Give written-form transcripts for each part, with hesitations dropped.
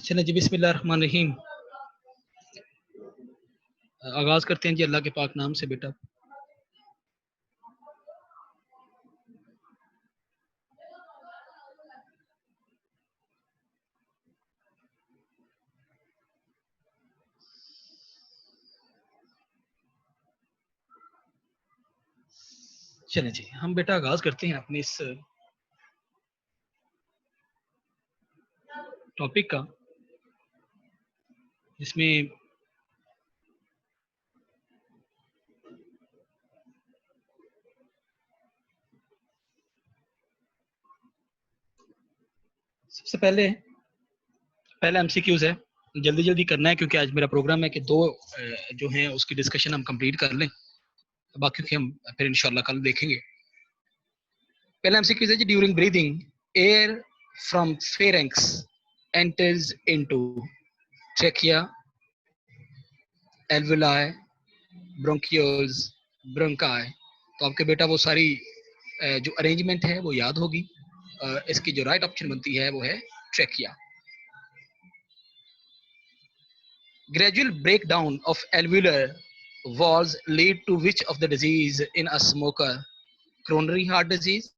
चलें जी, बिस्मिल्लाहिर्रहमानिर्रहीम। आगाज करते हैं जी अल्लाह के पाक नाम से बेटा। चलें जी, हम बेटा आगाज करते हैं अपने इस टॉपिक का, जिसमें सबसे पहले एमसीक्यूज है, जल्दी जल्दी करना है क्योंकि आज मेरा प्रोग्राम है कि 2 जो हैं उसकी डिस्कशन हम कंप्लीट कर लें, बाकी के हम फिर इंशाल्लाह कल देखेंगे। पहला एमसीक्यूज है जी, during breathing air from pharynx enters into trachea, alveoli, bronchioles, bronchi. तो आपके बेटा वो सारी जो अरेंजमेंट है वो याद होगी। इसकी जो राइट ऑप्शन बनती है वो है trachea. Gradual breakdown of alveolar walls lead to which of the disease in a smoker? Coronary heart disease,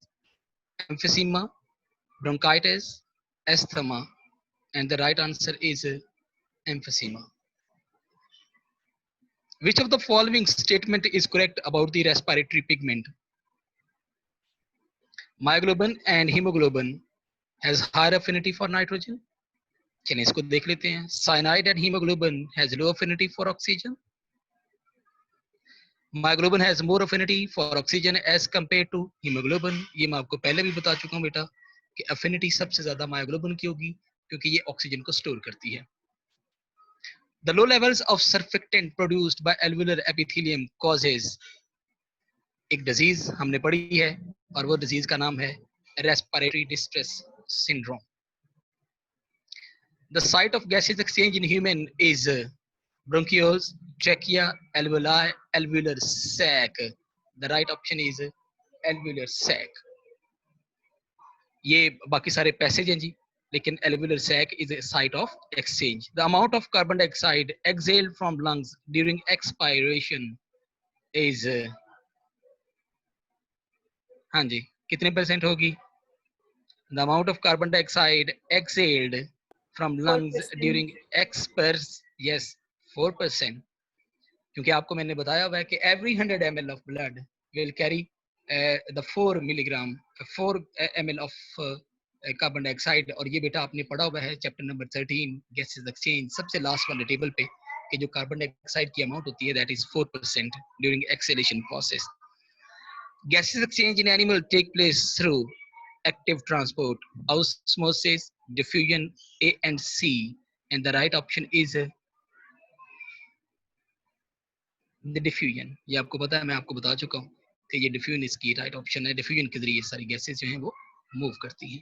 emphysema, bronchitis, asthma, and the right answer is emphysema. Which of the following statement is correct about the respiratory pigment? Myoglobin and hemoglobin has higher affinity for nitrogen. चलिए इसको देख लेते हैं. Cyanide and hemoglobin has low affinity for oxygen. Myoglobin has more affinity for oxygen as compared to hemoglobin. ये मैं आपको पहले भी बता चुका हूँ बेटा कि affinity सबसे ज्यादा myoglobin की होगी क्योंकि ये ऑक्सीजन को स्टोर करती है. The low levels of surfactant produced by alveolar epithelium causes एक डिजीज हमने पढ़ी है और वो डिजीज का नाम है respiratory distress syndrome. The site of gaseous exchange in human is bronchioles, trachea, alveoli, alveolar sac. The right option is alveolar sac. ये बाकी सारे पैसेज हैं जी, लेकिन alveolar sac is a site of exchange. The amount of carbon dioxide exhaled from lungs during expiration is हाँ जी, कितने percent होगी? The amount of carbon dioxide exhaled from lungs 4%. during expires, yes, 4%. क्योंकि आपको मैंने बताया हुआ है कि every 100 ml of blood will carry the 4 milligram 4 ml of carbon dioxide. और ये बेटा आपने पढ़ा हुआ है चैप्टर नंबर 13 गैसेस एक्सचेंज, सबसे लास्ट वाले टेबल पे, कि जो कार्बन डाइऑक्साइड की अमाउंट होती है that is 4% during exhalation process. Gases exchange in animal take place through active transport, osmosis, diffusion, A and C, and the right option is the diffusion. ये आपको पता है, मैं आपको बता चुका हूँ कि ये diffusion इसकी राइट ऑप्शन है. diffusion के जरिए सारी गैसेस जो हैं वो मूव करती हैं.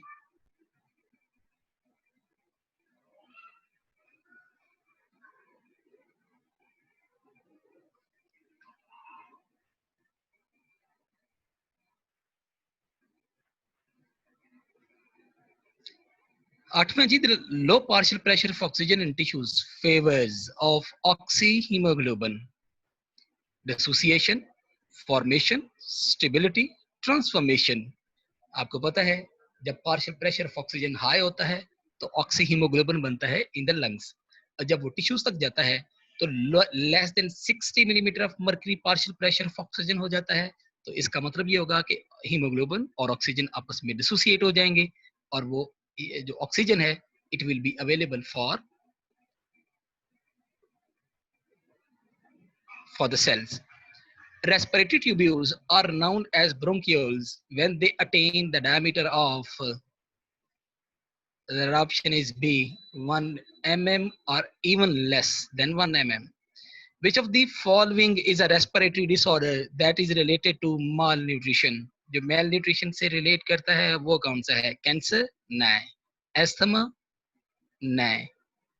आठवां जी, the low partial pressure of oxygen in tissues favors of oxyhemoglobin dissociation, formation, stability, transformation. आपको पता है जब partial pressure of oxygen high होता है तो ऑक्सीहीमोग्लोबिन बनता है इन द लंग्स, और जब वो टिश्यूज तक जाता है तो less than 60 millimetre of mercury partial pressure of oxygen हो जाता है. तो इसका मतलब ये होगा कि हीमोग्लोबिन और ऑक्सीजन आपस में डिसोसिएट हो जाएंगे और वो जो ऑक्सीजन है it will be available for the cells. Respiratory tubules are known as bronchioles when they attain the diameter of the option is B, 1 mm or even less than 1 mm. Which of the following is a respiratory disorder that is related to malnutrition? जो malnutrition से relate करता है वो कौन सा है? Cancer? नहीं. Asthma? नहीं.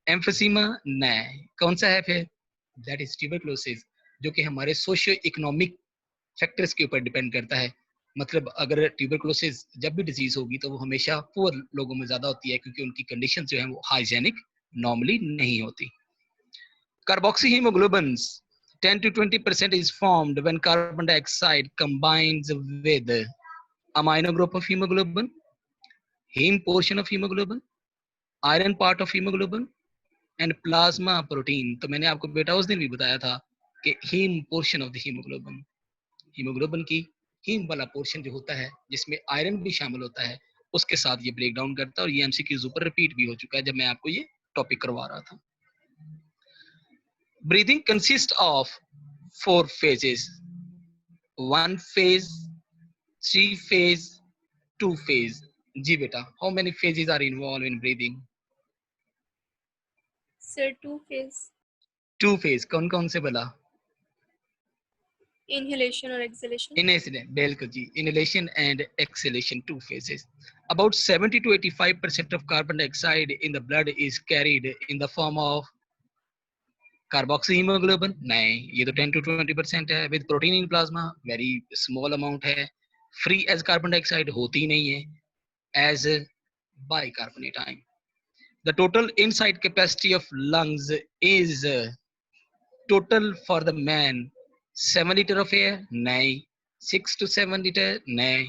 Emphysema? नहीं. कौन सा है फिर? That is tuberculosis, जो कि हमारे सोशियो इकोनॉमिक फैक्टर्स के ऊपर डिपेंड करता है. मतलब अगर ट्यूबरकुलोसिस जब भी डिजीज होगी तो वो हमेशा पुअर लोगों में ज्यादा होती है, क्योंकि उनकी कंडीशन जो है वो हाइजेनिक नॉर्मली नहीं होती. Carboxyhemoglobins 10 to 20% is formed when carbon dioxide combines with amino group of hemoglobin, heme portion of hemoglobin, iron part of hemoglobin and plasma protein. तो मैंने आपको बेटा उस दिन भी बताया था कि heme portion of the hemoglobin, haemoglobin की हीम वाला पोर्शन जो होता है जिसमें आयरन भी शामिल होता है, उसके साथ ये ब्रेक डाउन करता है. और ये एमसीक्यूज ऊपर रिपीट भी हो चुका है जब मैं आपको ये टॉपिक करवा रहा था. Breathing consist of 4 phases: 1 phase, 3 phase, 2 phase. जी बेटा, how many phases are involved in breathing? Sir, 2 phase. 2 phase कौन कौन से बोला? Inhalation or exhalation? Inhalation, बिल्कुल जी. Inhalation and exhalation, 2 phases. About 70 to 85% of carbon dioxide in the blood is carried in the form of carboxyhemoglobin. नहीं, ये तो 10 to 20% है. With protein in plasma, very small amount है. Free as carbon dioxide होती नहीं है. As bicarbonate ion. The total inside capacity of lungs is total for the man 7 liter of air. नहीं. 6 to 7 liter. नहीं.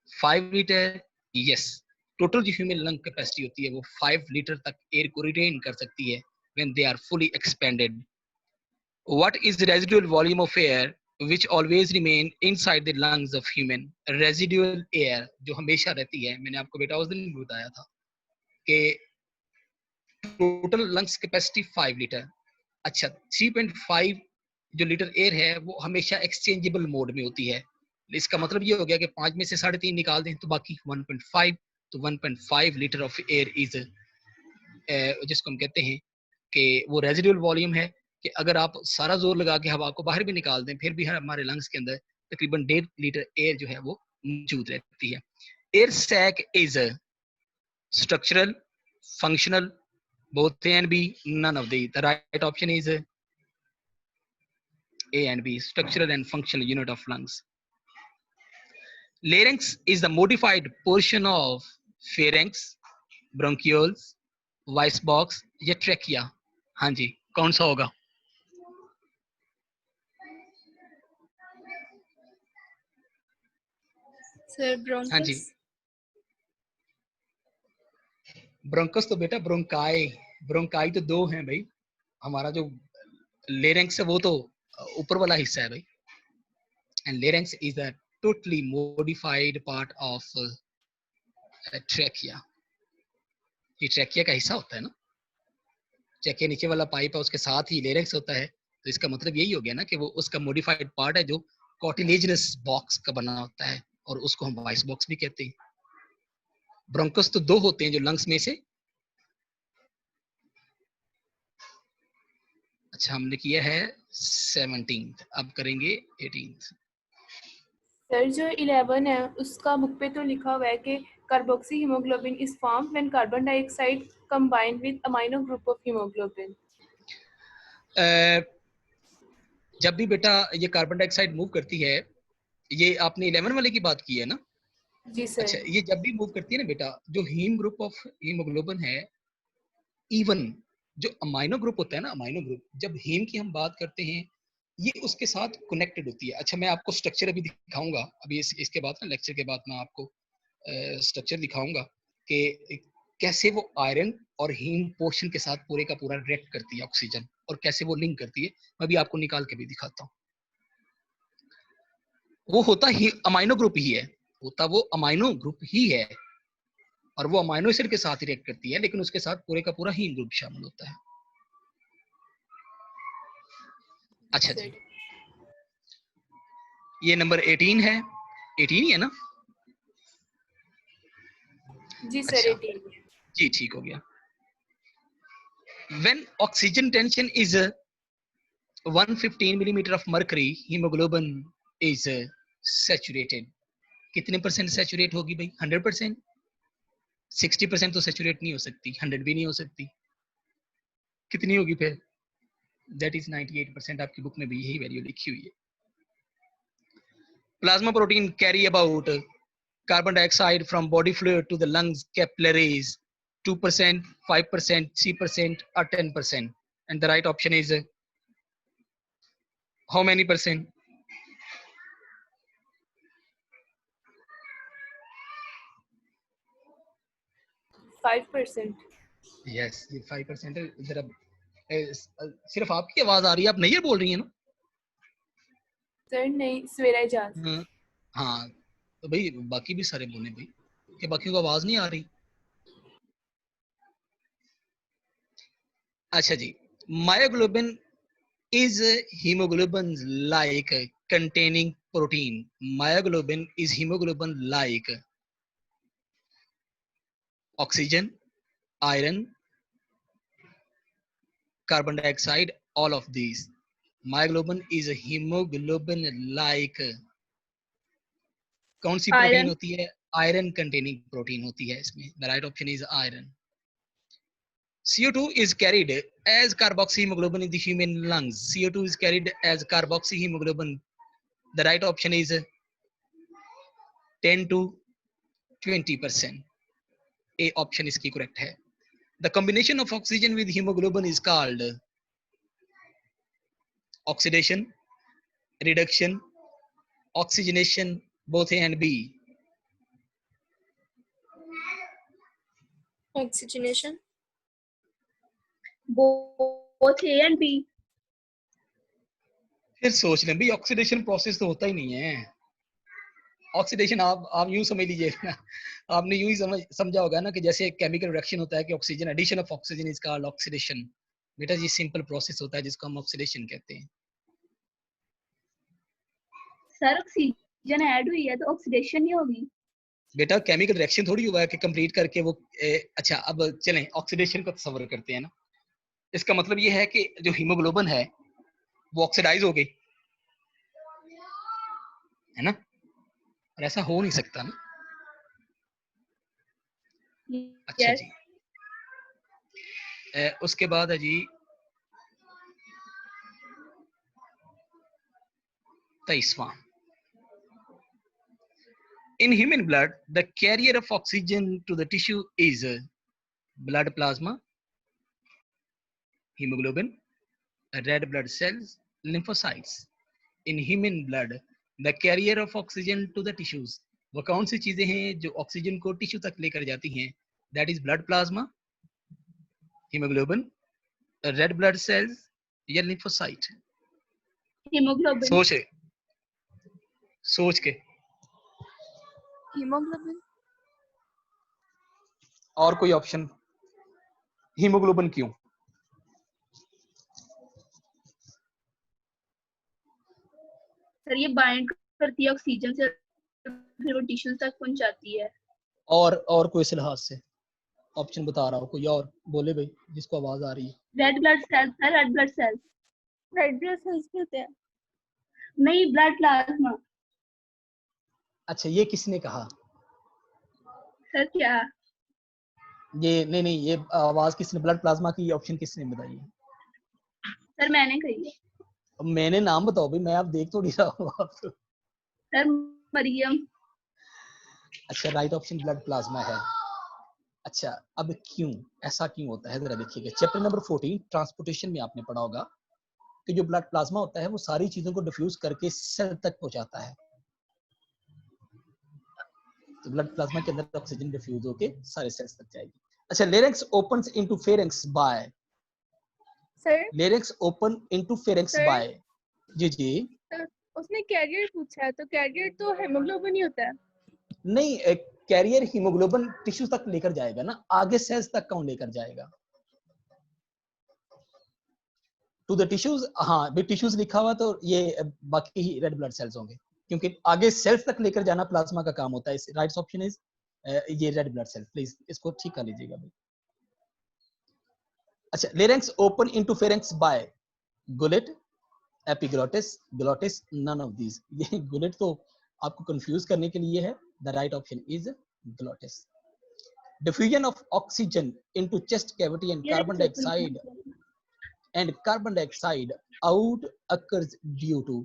5 liter. Yes. Total जो human lung capacity होती है वो 5 लीटर तक एयर को रिटेन कर सकती है when they are fully expanded. What is the residual volume of air which always remain inside the lungs of human? Residual air जो हमेशा रहती है, मैंने आपको बेटा उस दिन भी बताया था कि टोटल लंग्स कैपेसिटी 5 लीटर. अच्छा, 3.5 जो लीटर एयर है वो हमेशा एक्सचेंजेबल मोड में होती है. इसका मतलब ये हो गया कि 5 में से 3.5 निकाल दें तो बाकी 1.5. तो 1.5 लीटर ऑफ एयर इज जिसको हम कहते हैं कि वो रेजिडुअल वॉल्यूम है, कि अगर आप सारा जोर लगा के हवा को बाहर भी निकाल दें फिर भी हमारे लंग्स के अंदर तकरीबन 1.5 लीटर एयर जो है वो मौजूद रहती है. Air sac is structural, functional, both A and B, none of the right option is A and B, structural and functional unit of lungs. Larynx is the modified portion of pharynx, bronchioles, voice box या trachea. हाँ जी, कौन सा होगा? Sir, bronchus. हाँ जी, bronchus तो बेटा bronchi, bronchi तो 2 हैं भाई. हमारा जो लेरेंक्स है वो तो ऊपर वाला हिस्सा है भाई. And larynx is a totally modified part of trachea. ये ट्रैकिया का हिस्सा होता है ना. ट्रैकिया नीचे वाला पाइप है, उसके साथ ही लेरेक्स होता है. तो इसका मतलब यही हो गया ना कि वो उसका मॉडिफाइड पार्ट है जो कॉटिलेजनस बॉक्स का बना होता है और उसको हम वॉइस बॉक्स भी कहते हैं. ब्रोंकस तो 2 होते हैं जो लंग्स में से. अच्छा, हमने किया है 17th, अब करेंगे 18th. सर, जो 11 है उसका बुक पे तो लिखा हुआ है कि carboxy haemoglobin is form when carbon dioxide combined with amino group of haemoglobin. जब भी बेटा ये कार्बन डाइऑक्साइड मूव करती है, ये आपने 11 वाले की बात की है ना. जी सर. अच्छा, ये जब भी मूव करती है ना बेटा, जो हीम ग्रुप ऑफ हीमोग्लोबिन है, इवन जो अमाइनो ग्रुप होता है ना, अमाइनो ग्रुप जब हीम की हम बात करते हैं ये उसके साथ कनेक्टेड होती है. अच्छा, मैं आपको स्ट्रक्चर अभी दिखाऊंगा, अभी इसके बाद ना लेक्चर के बाद मैं आपको स्ट्रक्चर दिखाऊंगा कि कैसे वो आयरन और हीम पोर्शन के साथ पूरे का पूरा रिएक्ट करती है ऑक्सीजन, और कैसे वो लिंक करती है. मैं भी आपको निकाल के भी दिखाता हूँ. वो होता ही अमाइनो ग्रुप ही है, होता वो अमाइनो ग्रुप ही है, और वो अमाइनो एसिड के साथ रिएक्ट करती है, लेकिन उसके साथ पूरे का पूरा हीम ग्रुप शामिल होता है. अच्छा जी, ये नंबर 18 है. 18 ही है ना? जी सर, अच्छा 18. जी, ठीक हो गया. When oxygen tension is 115 millimeter of mercury, hemoglobin is saturated. कितने परसेंट सैचुरेट होगी भाई? 100%. 60% तो सैचुरेट नहीं हो सकती, 100 भी नहीं हो सकती. कितनी होगी फिर? That is 98%. आपकी बुक में भी यही वैल्यू लिखी हुई है. Plasma protein carry about carbon dioxide from body fluid to the lungs capillaries, 2%, 5%, 3%, or 10%. And the right option is how many percent? 5%. Yes, ये 5% है। जरा सिर्फ आपकी आवाज आ रही है, आप नहीं बोल रही है ना? सर नहीं, सवेरा इजाज। हाँ, तो भाई बाकी भी सारे बोले भाई, कि बाकी को आवाज नहीं आ रही। अच्छा जी, myoglobin is hemoglobin like containing protein. Myoglobin is hemoglobin like oxygen, iron, carbon dioxide, all of these. Myoglobin is a hemoglobin like कौन सी प्रोटीन आयरन होती है? आयरन कंटेनिंग प्रोटीन होती है इसमें। The right option is iron. CO2 is carried as carboxyhemoglobin in the human lungs. CO2 is carried as carboxyhemoglobin. The right option is 10 to 20%. A option इसकी correct है। The combination of oxygen with hemoglobin is called oxidation, reduction, oxygenation, both A and B. oxygenation, both A and B. फिर सोच लें भाई, oxidation process तो होता ही नहीं है। ऑक्सीडेशन आप यूं समझ लीजिए ना, आपने यूं ही समझा होगा ना कि जैसे केमिकल रिएक्शन होता है कि oxygen, addition of oxygen is called oxidation. बेटा ये सिंपल प्रोसेस होता है जिसको हम ऑक्सीडेशन कहते हैं। सर ऑक्सीजन ऐड हुई है तो ऑक्सीडेशन नहीं होगी। बेटा केमिकल रिएक्शन थोड़ी हुआ है कि कंप्लीट करके वो अच्छा अब चलें ऑक्सीडेशन को तस्वर करते हैं ना। इसका मतलब ये है कि जो हीमोग्लोबिन है वो ऑक्सीडाइज हो गई है ना, और ऐसा हो नहीं सकता ना। अच्छा yes. जी, उसके बाद है जी 23वां। In human blood, the carrier of oxygen to the tissue is blood plasma, hemoglobin, red blood cells, lymphocytes. In human blood, the carrier of oxygen to the tissues. वो कौन सी चीजें हैं जो ऑक्सीजन को टिश्यू तक लेकर जाती हैं? That is blood plasma, hemoglobin, red blood cells या lymphocyte. hemoglobin, सोच के hemoglobin, और कोई ऑप्शन? हीमोग्लोबिन क्यों? सर ये बाइंड करती है ऑक्सीजन से, फिर वो टिश्यू तक पहुंचाती है। और कोई इस लिहाज से ऑप्शन बता रहा हूँ, कोई और बोले भाई जिसको आवाज आ रही है। रेड ब्लड सेल्स है, red blood cells, red blood cells कहते हैं, नहीं ब्लड प्लाज्मा। अच्छा ये किसने कहा? सर क्या ये नहीं ये आवाज किसने, ब्लड प्लाज्मा की ऑप्शन किसने बताई है? सर मैंने कही है। अब मैंने नाम बताओ भाई, मैं आप देख थोड़ी रहा हूँ आप। सर मरियम। अच्छा राइट ऑप्शन ब्लड प्लाज्मा है। अच्छा अब क्यों, ऐसा क्यों होता है जरा देखिएगा। चैप्टर नंबर 14 ट्रांसपोर्टेशन में आपने पढ़ा होगा कि जो ब्लड प्लाज्मा होता है वो सारी चीजों को डिफ्यूज करके सेल तक पहुंचाता है। तो ब्लड प्लाज्मा के अंदर ऑक्सीजन डिफ्यूज होके सारे सेल्स तक जाएगी। अच्छा larynx opens into pharynx by, sir larynx open into pharynx by. जी जी उसने कैरियर पूछा है, तो कैरियर तो हेमोग्लोबिन ही होता है। नहीं, कैरियर हीमोग्लोबिन टिश्यू तक लेकर जाएगा ना, आगे सेल्स तक कौन लेकर जाएगा? To the tissues. हाँ भी टिश्यूज लिखा हुआ तो ये बाकी ही रेड ब्लड सेल्स होंगे, क्योंकि आगे सेल्स तक लेकर जाना प्लाज्मा का काम होता है। राइट ऑप्शन इज ये रेड ब्लड सेल। प्लीज इसको ठीक कर लीजिएगा भाई। अच्छा larynx open into pharynx by gullet, epiglottis, glottis, none of these. ये गुलेट तो आपको कंफ्यूज करने के लिए है। The right option is glottis. Diffusion of oxygen into chest cavity and carbon dioxide out occurs due to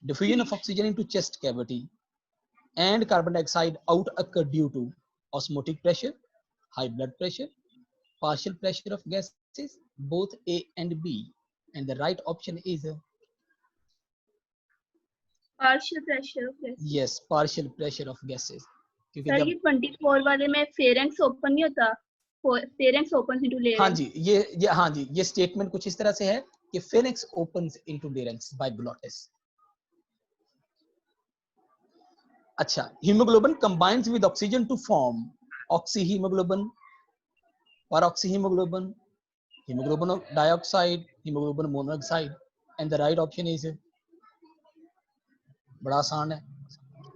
Diffusion of oxygen into chest cavity and carbon dioxide out occur due to osmotic pressure, high blood pressure, partial pressure of gases, both A and B. And the right option is partial pressure of gases. yes, partial pressure of gases. क्योंकि sir जब ये 24 वाले में pharynx open नहीं होता, pharynx open into हाँ larynx. जी हाँ जी, ये स्टेटमेंट कुछ इस तरह से है कि pharynx opens into larynx by glottis. अच्छा, hemoglobin combines with oxygen to form oxyhemoglobin, peroxyhemoglobin, hemoglobin dioxide, hemoglobin monoxide, and the right option is बड़ा आसान है,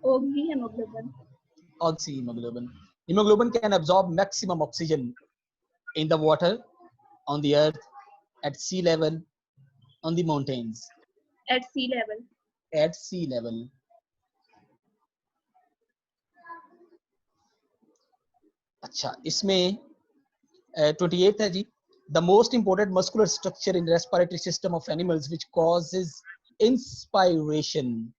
ओगी haemoglobin. oxyhemoglobin. Hemoglobin can absorb maximum oxygen in the water, on the earth, at sea level, on the mountains. At sea level. At sea level. अच्छा, इसमें 28 है जी. The most important muscular structure in respiratory system of animals which causes inspiration: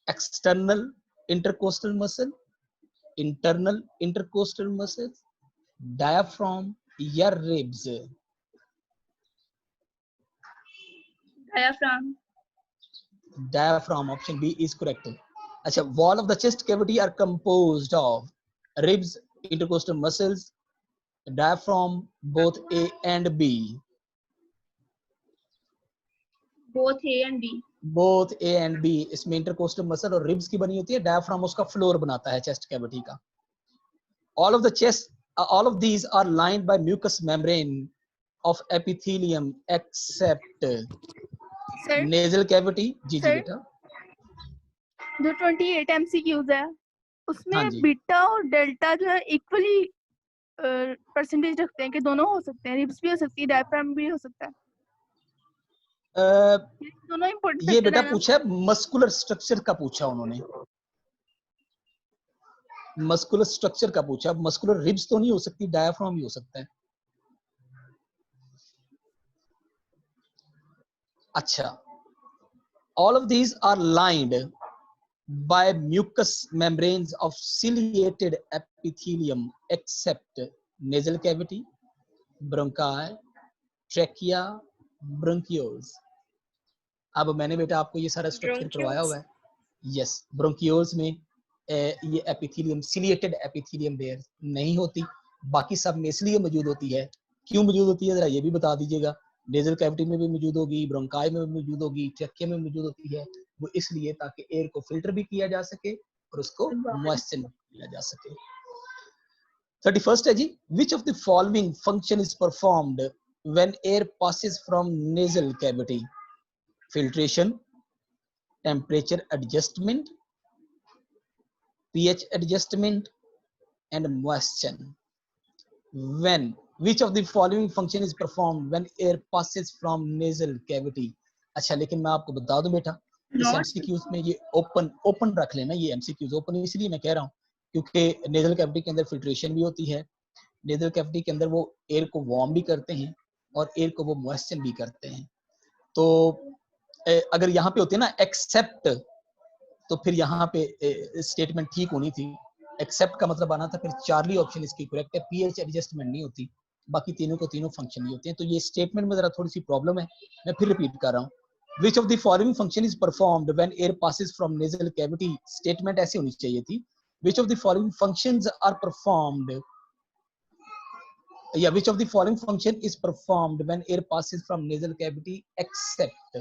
external intercostal muscle, internal intercostal muscles, diaphragm या ribs. Diaphragm. Diaphragm, option B is correct. अच्छा, wall of the chest cavity are composed of ribs, intercostal muscles, diaphragm, both A and B. Both A and B. Both A and B. इसमें intercostal muscle और ribs की बनी होती है, diaphragm उसका floor बनाता है चेस्ट कैविटी का. All of the chest, all of these are lined by mucus membrane of epithelium except sir nasal cavity. जी जी सर बेटा. जो 28 एमसीक्यूज है हाँ उसमें जी. बीटा और डेल्टा जो है इक्वली परसेंटेज रखते हैं कि दोनों हो सकते हैं, रिब्स भी हो सकती है, डायफ्राम भी हो सकता है, ये दोनों इंपॉर्टेंट ये फैक्टर बेटा है ना। पूछा है मस्कुलर स्ट्रक्चर का, पूछा उन्होंने मस्कुलर स्ट्रक्चर का पूछा. मस्कुलर रिब्स तो नहीं हो सकती, डायफ्राम भी हो सकता है. अच्छा, all of these are lined by mucous membranes of ciliated epithelium except nasal cavity, bronchi, trachea, bronchioles. अब मैंने बेटा आपको ये सारा स्ट्रक्चर करवाया हुआ है. यस, ब्रोंकियोल्स में ये एपिथेलियम, सिलिएटेड एपिथेलियम लेयर नहीं होती, बाकी सब में इसलिए मौजूद होती है. क्यों मौजूद होती है जरा ये भी बता दीजिएगा. नेजल कैविटी में भी मौजूद होगी, ब्रोंकाई में भी मौजूद होगी, ट्रैकिया में मौजूद होती है. वो इसलिए ताकि एयर को फिल्टर भी किया जा सके और उसको मॉइस्चर किया जा सके. 31st है जी. Which of the following function is performed when air passes from nasal cavity? Filtration, temperature adjustment, pH adjustment, and moisture. When which of the following function is performed when air passes from nasal cavity? अच्छा, लेकिन मैं आपको बता दूं बेटा, इस MCQs में ये ओपन रख लेना. ये एमसीक्यूज ओपन इसलिए मैं कह रहा हूँ क्योंकि नेजल कैविटी के अंदर फिल्ट्रेशन भी होती है. नेजल कैविटी के अंदर वो एयर को वार्म भी करते हैं और एयर को वो मॉइस्चर भी करते हैं. तो अगर यहाँ पे होते हैं ना एक्सेप्ट, तो फिर यहाँ पे स्टेटमेंट ठीक होनी थी. एक्सेप्ट का मतलब आना था फिर चार्ली ऑप्शन इसकी करेक्ट है. पीएच एडजस्टमेंट नहीं होती, बाकी तीनों को तीनों फंक्शन नहीं होते हैं. तो ये स्टेटमेंट में जरा थोड़ी सी प्रॉब्लम है, मैं फिर रिपीट कर रहा हूँ. Which of the following function is performed when air passes from nasal cavity? Statement ऐसी होनी चाहिए थी. Which of the following functions are performed? Yeah, which of the following function is performed when air passes from nasal cavity except?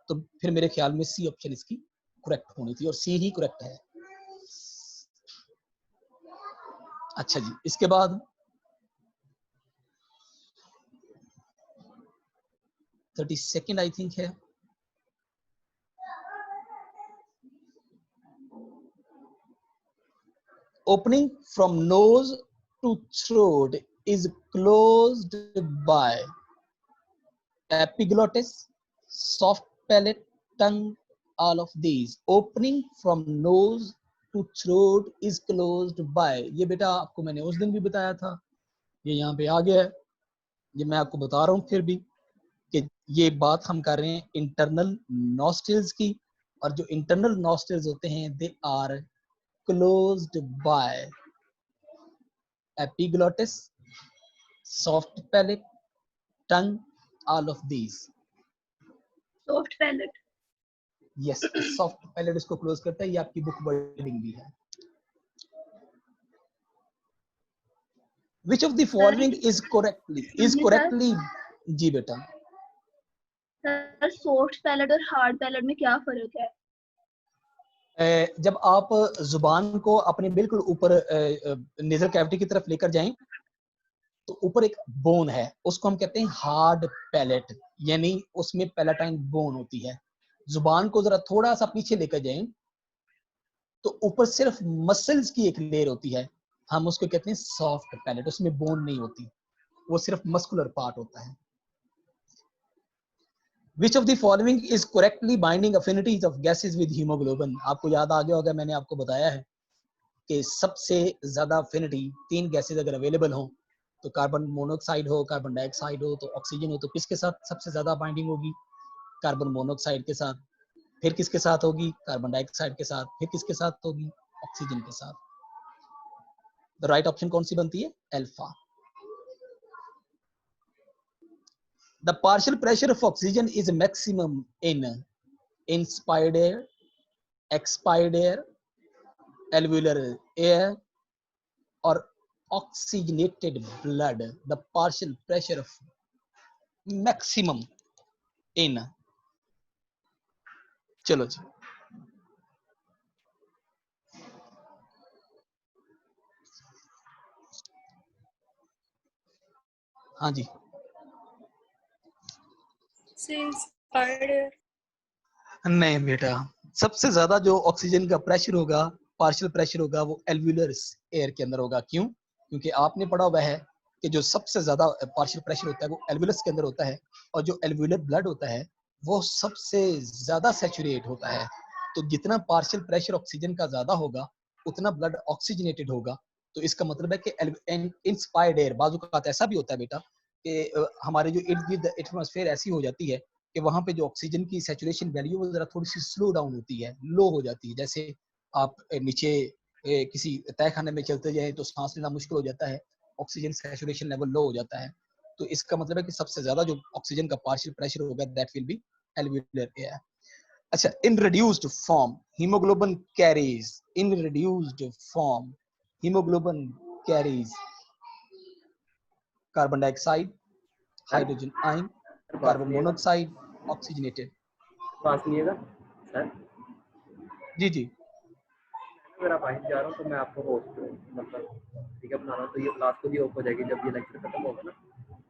तो फिर मेरे ख्याल में C option इसकी करेक्ट होनी थी और सी ही करेक्ट है. अच्छा जी, इसके बाद 32nd आई थिंक है. Opening from nose to throat is closed by epiglottis, soft palate, tongue, all of these. Opening from nose to throat is closed by. ये बेटा आपको मैंने उस दिन भी बताया था, ये यहाँ पे आ गया है. ये मैं आपको बता रहा हूँ फिर भी कि ये बात हम कर रहे हैं इंटरनल नॉस्ट्रल्स की, और जो इंटरनल नॉस्ट्रल्स होते हैं they are closed by epiglottis, soft palate, tongue, all of these. Soft palate. Yes, soft palate इसको क्लोज करता है, ये आपकी बुक वर्डिंग भी है। Which of the following is correctly जी बेटा। सर सॉफ्ट पैलेट और हार्ड पैलेट में क्या फर्क है? जब आप जुबान को अपने बिल्कुल ऊपर नेजल कैविटी की तरफ लेकर जाएं तो ऊपर एक बोन है, उसको हम कहते हैं हार्ड पैलेट, यानी उसमें पैलेटाइन बोन होती है। जुबान को जरा थोड़ा सा पीछे लेकर जाएं तो ऊपर सिर्फ मसल्स की एक लेयर होती है, हम उसको कहते हैं सॉफ्ट पैलेट, उसमें बोन नहीं होती, वो सिर्फ मस्कुलर पार्ट होता है। Which of the following is correctly binding affinities of gases with hemoglobin? आपको याद आ गया होगा, मैंने आपको बताया है कि सबसे ज्यादा अफिनिटी 3 गैसेस अगर अवेलेबल हो तो कार्बन मोनोऑक्साइड हो, कार्बन डाइऑक्साइड हो, तो ऑक्सीजन हो, तो किसके साथ सबसे ज्यादा बाइंडिंग होगी? कार्बन मोनोऑक्साइड के साथ। फिर किसके साथ होगी? कार्बन डाइऑक्साइड के साथ। फिर किसके साथ होगी? ऑक्सीजन के साथ। द राइट ऑप्शन कौन सी बनती है? Alpha. The partial pressure of oxygen is maximum in inspired air, expired air, alveolar air, or oxygenated blood. The partial pressure of maximum in, चलो जी, हाँ जी, नहीं बेटा, सबसे ज्यादा जो ऑक्सीजन का प्रेशर होगा, पार्शियल प्रेशर होगा, वो एल्वुलर एयर के अंदर होगा। क्यों? क्योंकि आपने पढ़ा हुआ है कि जो सबसे ज्यादा पार्शियल प्रेशर होता है वो एल्वुलस के अंदर होता है, और जो एल्वुलर ब्लड होता है वो सबसे ज्यादा सैचुरेट होता है। तो जितना पार्शियल प्रेशर ऑक्सीजन का ज्यादा होगा उतना ब्लड ऑक्सीजनेटेड होगा। तो इसका मतलब है कि इंस्पायर्ड एयर, बाजू का ऐसा भी होता है बेटा कि हमारे जो इर्द गिर्द एटमॉस्फेयर ऐसी हो जाती है कि वहां पे जो ऑक्सीजन की सैचुरेशन वैल्यू वो जरा थोड़ी सी स्लो डाउन होती है, लो हो जाती है। जैसे आप नीचे किसी तहखाने में चलते जाए तो सांस लेना मुश्किल हो जाता है, ऑक्सीजन सैचुरेशन लेवल लो हो जाता है। तो इसका मतलब है कि सबसे ज्यादा जो ऑक्सीजन का पार्शियल प्रेशर होगा that will be alveolar air. अच्छा, in reduced form haemoglobin carries, in reduced form haemoglobin carries carbon dioxide, hydrogen ion, carbon monoxide, oxygenated. पास नहीं है सर। जी जी, अगर आप आइए जा रहा हूँ तो मैं आपको होस्ट मतलब ठीक है बना रहा हूँ, तो ये क्लास खुद ही ऑफ हो जाएगी जब ये लेक्चर खत्म होगा ना,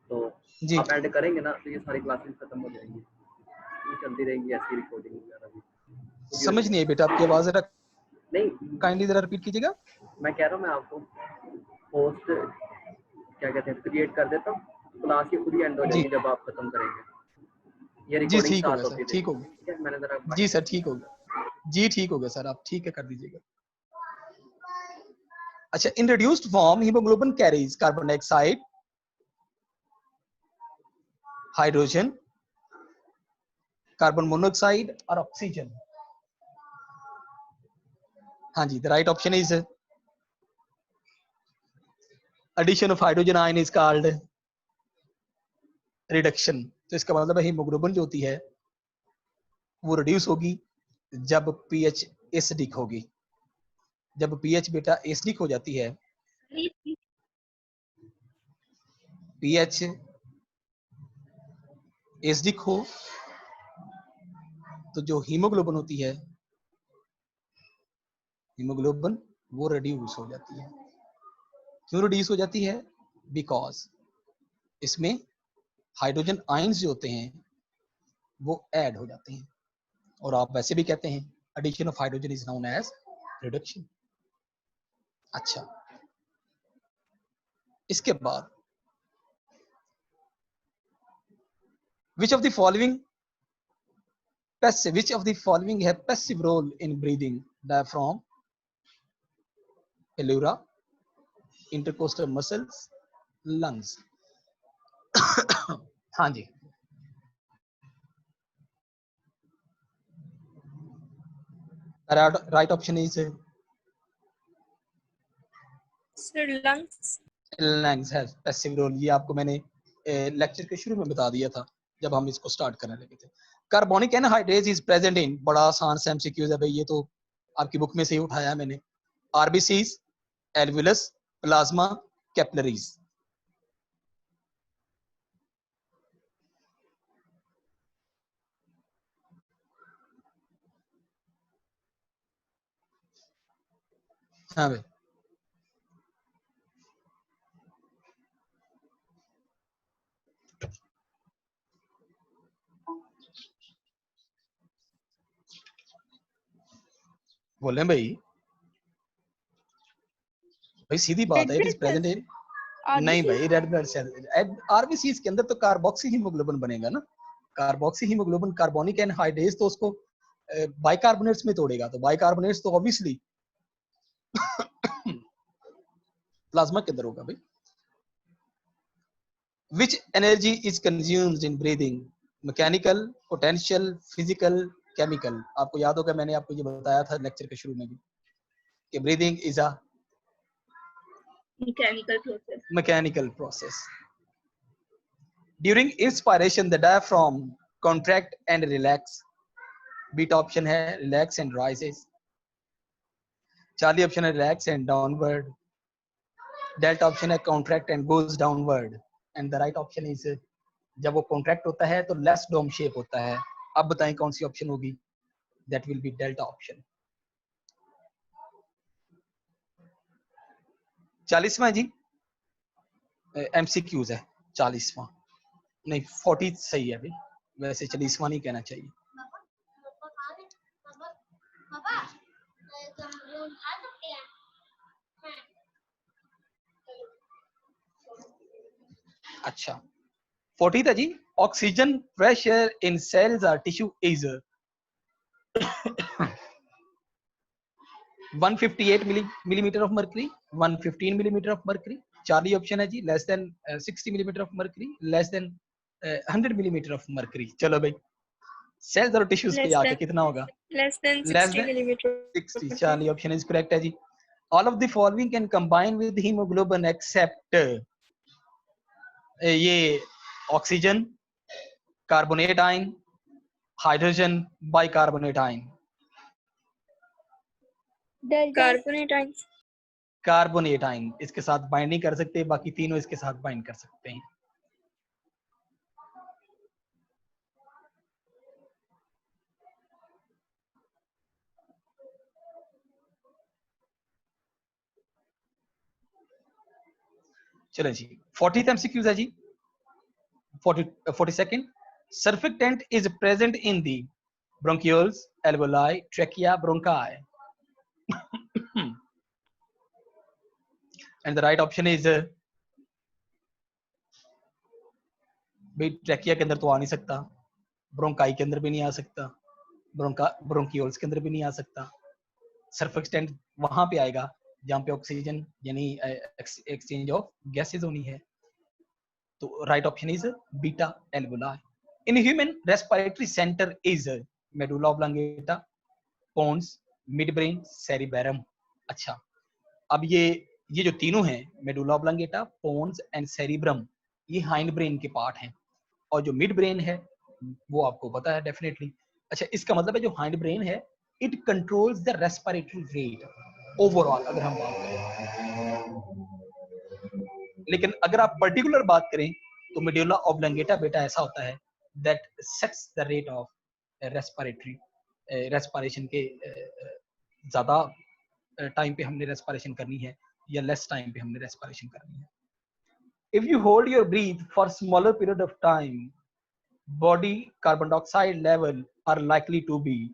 तो जी आप ऐड करेंगे ना तो ये सारी क्लासेस खत्म हो जाएंगी, ये चलती रहेंगी ऐसी रिकॉर्डिंग वगैरह भी। समझ नहीं है बेटा आपकी आवाज, जरा नहीं काइंडली जरा रिपीट कीजिएगा। मैं कह रहा हूँ मैं आपको होस्ट क्या कहते हैं क्रिएट कर देता हूँ, क्लास ये खुद ही एंड हो जी जाएगी जब आप खत्म करेंगे, ये जी, रिकॉर्डिंग ठीक हो स्टार्ट गया सर, होती ठीक हो रहेगी। गया। ठीक है, मैंने जरा जी सर, ठीक हो गया जी, ठीक हो गया सर, आप ठीक है कर दीजिएगा। अच्छा, in reduced form haemoglobin carries carbon dioxide, hydrogen, carbon monoxide और ऑक्सीजन। हाँ जी, the right option is addition of hydrogen ion is called reduction. तो इसका मतलब है हीमोग्लोबिन जो होती है वो रिड्यूस होगी जब पीएच एसिडिक होगी। जब पीएच बेटा एसिडिक हो जाती है, पीएच एसिडिक हो तो जो हीमोग्लोबिन होती है, हीमोग्लोबिन वो रिड्यूस हो जाती है। क्यों रिड्यूस हो जाती है? बिकॉज इसमें हाइड्रोजन आयंस जो होते हैं वो ऐड हो जाते हैं, और आप वैसे भी कहते हैं addition of hydrogen is known as reduction. अच्छा, इसके बाद which of the following have passive role in breathing? Diaphragm, pleura, intercostal muscles, lungs। हाँ जी, right option is sir lungs. Lungs has passive role. ये आपको मैंने लेक्चर के शुरू में बता दिया था जब हम इसको स्टार्ट करने लगे थे। कार्बोनिक एनहाइड्रेज इज प्रेजेंट इन, बड़ा आसान सा एमसीक्यूज है भाई, ये तो आपकी बुक में से ही उठाया मैंने। RBCs, alveolus, plasma, capillaries. हाँ भाई, बोले भाई, भाई सीधी बात है, इट इज प्रेजेंट इन। नहीं भाई, रेड ब्लड सेल आरबीसीज के अंदर तो कार्बोक्सी हीमोग्लोबिन बनेगा ना। कार्बोक्सी हीमोग्लोबिन कार्बोनिक एनहाइड्रेज तो उसको बाइकार्बोनेट्स में तोड़ेगा, तो बाइकार्बोनेट्स तो ऑब्वियसली प्लाज्मा के अंदर होगा भाई। Which energy is consumed in breathing? Mechanical, potential, physical, chemical? आपको याद होगा मैंने आपको ये बताया था लेक्चर के शुरू में भी कि breathing is a mechanical process. During inspiration, the diaphragm contract and relax. Beta option है relax and rises. Charlie option है relax and downward. Delta option है contract and goes downward. And the right option is जब वो contract होता है तो less dome shape होता है। अब बताएं कौन सी ऑप्शन होगी? That will be delta option. 40वां जी एमसीक्यूज है। 40वां नहीं, 40 सही है भाई, वैसे 40वां नहीं कहना चाहिए। अच्छा, 40 था जी। ऑक्सीजन प्रेशर इन सेल्स और tissue is 158 millimeter of mercury, 115 millimeter of mercury. Charlie option है जी less than 60 millimeter of mercury, less than 100 millimeter of mercury। चलो भाई, सेल्स और टिश्यूज पे आके कितना होगा? Less than 60 millimetre. 60। Charlie option is correct है जी। All of the following can combine with haemoglobin except ये oxygen, carbonate ion, hydrogen, bicarbonate ion. Carbonate ion. Carbonate ion इसके साथ बाइंड नहीं कर सकते, बाकी तीनों इसके साथ बाइंड कर सकते हैं। चलो जी, 40th एमसीक्यूज है जी। 42nd, surfactant is present in the bronchioles, alveoli, trachea, bronchi. And the right option is भाई ट्रैकिया के अंदर तो आ नहीं सकता, ब्रोंकाई के अंदर भी नहीं आ सकता, ब्रोंकियोल्स के अंदर भी नहीं आ सकता। सर्फेक्टेंट वहां पे आएगा जहां पे ऑक्सीजन यानी एक्सचेंज ऑफ गैसेस होनी है। तो right option is beta alveoli. In human respiratory centre is medulla oblongata, pons, mid brain, cerebrum. अच्छा, अब ये जो तीनों हैं medulla oblongata, pons and cerebrum, ये हाइंड ब्रेन के पार्ट हैं, और जो मिड ब्रेन है वो आपको पता है डेफिनेटली। अच्छा, इसका मतलब है जो हाइंड ब्रेन है it controls the respiratory rate overall, अगर हम बात करें। लेकिन अगर आप पर्टिकुलर बात करें तो मेडुला ऑब्लांगेटा बेटा ऐसा होता है that sets the rate of respiration के ज्यादा टाइम पे हमने रेस्पिरेशन करनी है या लेस टाइम पे हमने रेस्पिरेशन करनी है। If you hold your breath for smaller period of time, body carbon dioxide level are likely to be,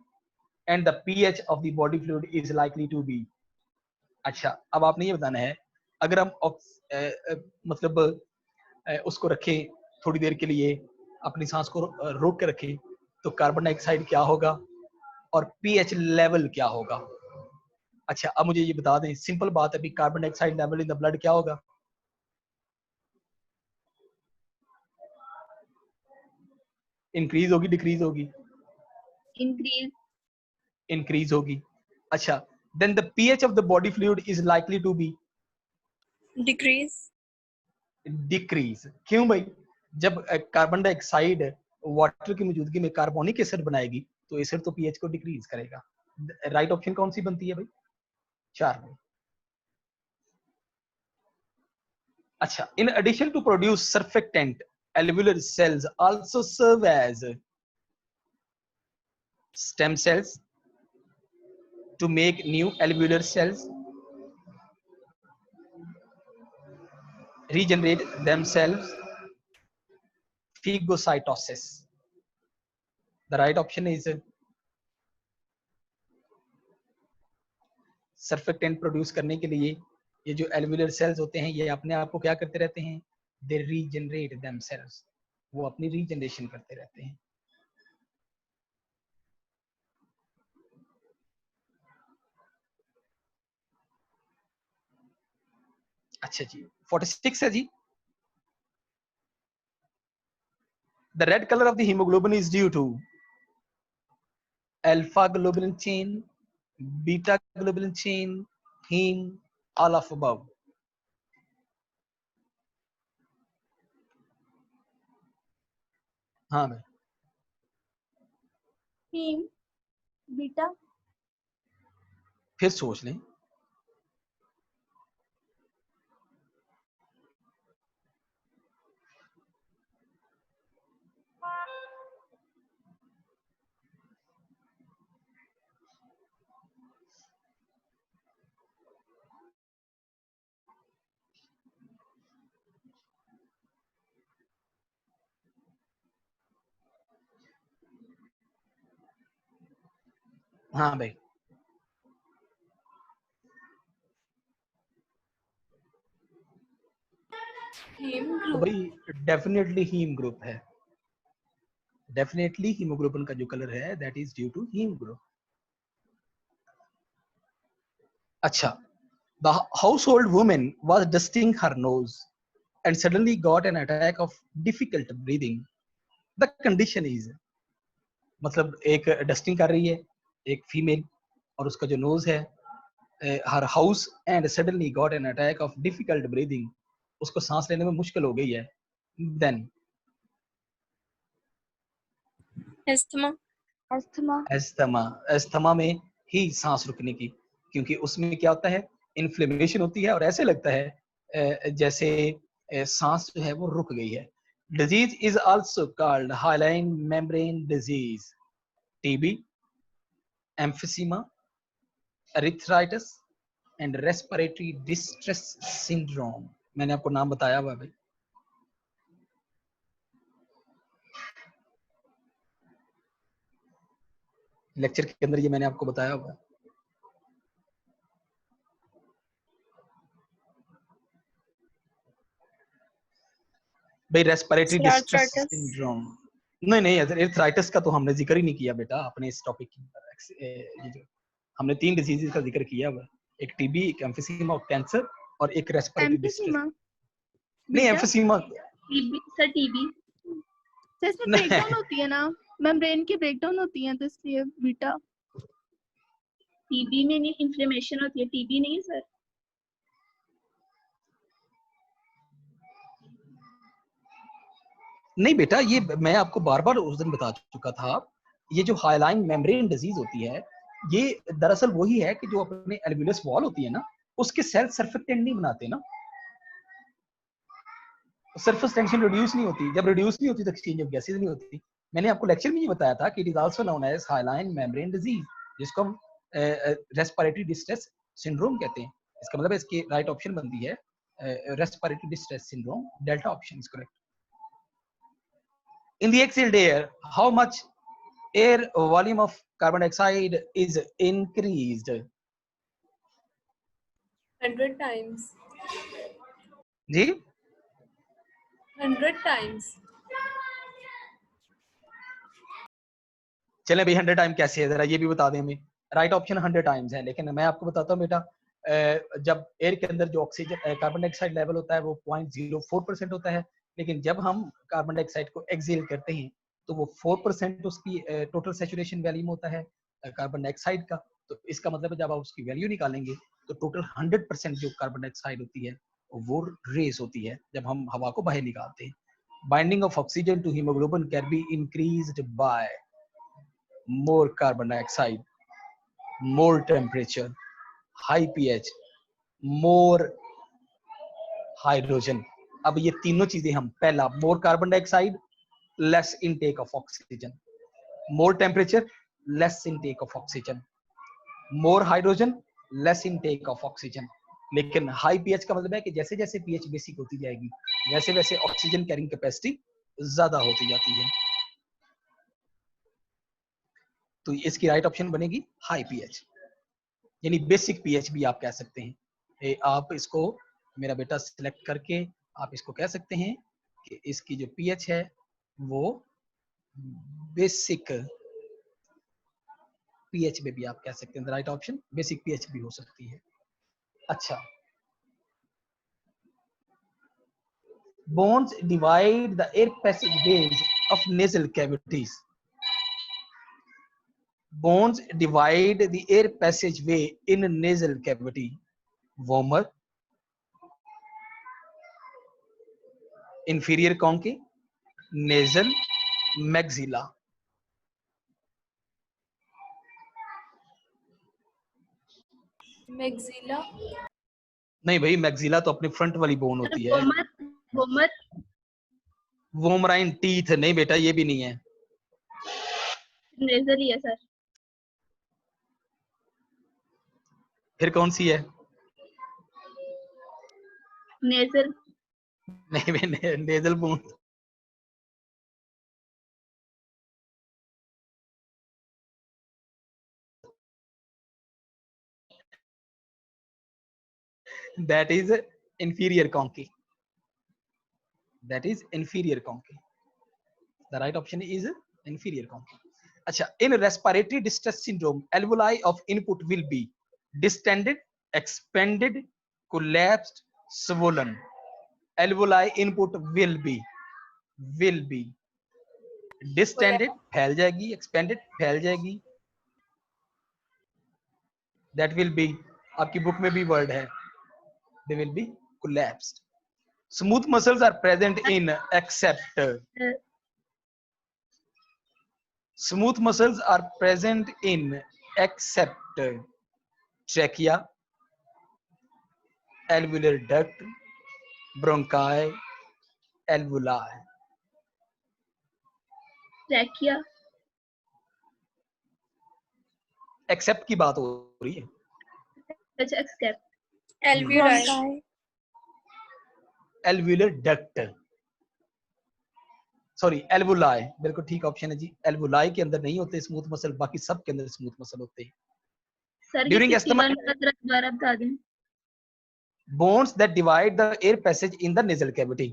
and the pH of the body fluid is likely to be. अच्छा, अब आपने ये बताना है अगर हम मतलब उसको रखें थोड़ी देर के लिए, अपनी सांस को रोक के रखें, तो कार्बन डाइऑक्साइड क्या होगा और पीएच लेवल क्या होगा? अच्छा, अब मुझे ये बता दें, सिंपल बात है, carbon dioxide level in the blood क्या होगा? इंक्रीज होगी, डिक्रीज होगी? इंक्रीज। इंक्रीज होगी। अच्छा, then the pH of the body fluid is likely to be decrease, decrease. क्यों भाई? जब कार्बन डाइऑक्साइड वाटर की मौजूदगी में कार्बोनिक एसिड बनाएगी तो एसिड तो पीएच को डिक्रीज करेगा. राइट ऑप्शन कौन सी बनती है भाई? 4 में. अच्छा, in addition to produce surfactant, alveolar cells also serve as stem cells to make new alveolar cells, regenerate themselves, phagocytosis. The right option is surfactant produce करने के लिए ये जो alveolar cells होते हैं ये अपने आप को क्या करते रहते हैं? They regenerate themselves. वो अपनी regeneration करते रहते हैं. अच्छा जी, 46 है जी. The red color of the hemoglobin is due to alpha globulin chain, beta globulin chain, heme, all of above. हाँ भाई. हीम, बीटा, फिर सोच लें. हाँ भाई. हीम तो ग्रुप. भाई डेफिनेटली हीम ग्रुप है. डेफिनेटली हीमोग्लोबिन का जो कलर है that is due to haem group. अच्छा, the household woman was dusting her nose and suddenly got an attack of difficult breathing. The condition is, मतलब एक dusting कर रही है एक फीमेल और उसका जो नोज है her house and suddenly got an attack of difficult breathing. उसको सांस लेने में मुश्किल हो गई है. Then asthma, अस्थमा में ही सांस रुकने की, क्योंकि उसमें क्या होता है? इन्फ्लेमेशन होती है और ऐसे लगता है जैसे सांस जो है वो रुक गई है. Disease is also called hyaline membrane disease, TB, emphysema, erythritis and respiratory distress syndrome. मैंने आपको नाम बताया हुआ है भाई. लेक्चर के अंदर ये मैंने आपको बताया हुआ है. भाई रेस्पिरेटरी डिस्ट्रेस arthritis, सिंड्रोम. नहीं, एरिथ्राइटिस का तो हमने जिक्र ही नहीं किया बेटा अपने इस टॉपिक की. ये जो हमने 3 डिजीजेस का जिक्र किया हुआ है, एक टीबी, एक एम्फिसीमा और कैंसर, और एक रेस्पिरेटरी डिस्ट्रेस. एम्फिसीमा, नहीं emphysema TB, sir TB, sir इसमें नहीं. ब्रेकडाउन होती है ना, मेम्ब्रेन की ब्रेकडाउन होती है तो इसलिए बीटा. टीबी में नहीं इन्फ्लेमेशन होती है, टीबी नहीं है सर. नहीं बेटा, ये मैं आपको बार बार उस दिन बता चुका था. ये जो हाइलाइन मेम्ब्रेन डिजीज होती है ये दरअसल वही है कि जो अपने एल्वियस वॉल होती है ना उसके सेल सर्फेक्टेंट नहीं बनाते ना, सरफेस टेंशन रिड्यूस नहीं होती. जब रिड्यूस नहीं होती तो एक्सचेंज ऑफ गैसेस नहीं होती. मैंने आपको लेक्चर में ये बताया था कि it is also known as hyaline membrane disease, जिसको हम रेस्पिरेटरी डिस्ट्रेस सिंड्रोम कहते हैं. इसका मतलब इसकी राइट ऑप्शन बनती है respiratory distress syndrome. Delta option is correct. In the exhaled air, how much air volume of carbon dioxide is increased? 100 times. जी 100 times. चलें भाई 100 टाइम कैसे है, जरा ये भी बता दें हमें. राइट ऑप्शन 100 टाइम्स है, लेकिन मैं आपको बताता हूँ बेटा, जब एयर के अंदर जो ऑक्सीजन कार्बन डाइऑक्साइड लेवल होता है वो 0.04% होता है, लेकिन जब हम कार्बन डाइऑक्साइड को एक्सेल करते हैं तो वो 4% उसकी टोटल सैचुरेशन वैल्यूम होता है कार्बन डाइऑक्साइड का. तो इसका मतलब है जब आप उसकी वैल्यू निकालेंगे तो टोटल 100% जो कार्बन डाइऑक्साइड होती है वो रेस होती है जब हम हवा को बाहर निकालते हैं. Binding of oxygen to haemoglobin can be increased by more carbon dioxide, more temperature, high pH, more hydrogen. अब ये तीनों चीजें हम पहला more carbon dioxide, less intake of oxygen, more temperature, less intake of oxygen, more hydrogen, less intake of oxygen. लेकिन high pH का मतलब है कि जैसे जैसे पीएच बेसिक होती जाएगी वैसे वैसे ऑक्सीजन कैरिंग कैपेसिटी ज्यादा होती जाती है. तो इसकी राइट ऑप्शन बनेगी हाई पीएच, यानी बेसिक पीएच भी आप कह सकते हैं. आप इसको मेरा बेटा सिलेक्ट करके आप इसको कह सकते हैं कि इसकी जो पीएच है वो बेसिक पीएच में भी आप कह सकते हैं. राइट ऑप्शन बेसिक पीएच भी हो सकती है. अच्छा, bones divide the air passageways of nasal cavities. Bones divide the air passageway in nasal cavity. Vomer, inferior concha, nasal, maxilla. Maxilla. नहीं भाई, मैक्सिला तो अपनी फ्रंट वाली बोन होती है. वोमर वोमराइन टीथ नहीं बेटा, ये भी नहीं है. नेजल ही है सर. फिर कौन सी है? नेजल. नहीं भाई, nasal bone that is inferior concha. That is inferior concha. The right option is inferior concha. अच्छा, in respiratory distress syndrome, alveoli of input will be distended, expanded, collapsed, swollen. Alveoli input will be distended, फैल जाएगी, expanded, फैल जाएगी. That will be, आपकी book में भी word है, they will be collapsed. Smooth muscles are present in except. Smooth muscles are present in except trachea, alveolar duct, bronchi, alveoli. Trachea. Except की बात हो रही है. अच्छा, except. Alveoli. Alveolar duct, sorry alveoli, बिल्कुल ठीक ऑप्शन है जी. एल्वुलाई के अंदर नहीं होते स्मूथ मसल, बाकी सब के अंदर स्मूथ मसल होते हैं. सर During ये asthma, 51 का दोबारा बता दें. bones that divide the air passage in the nasal cavity.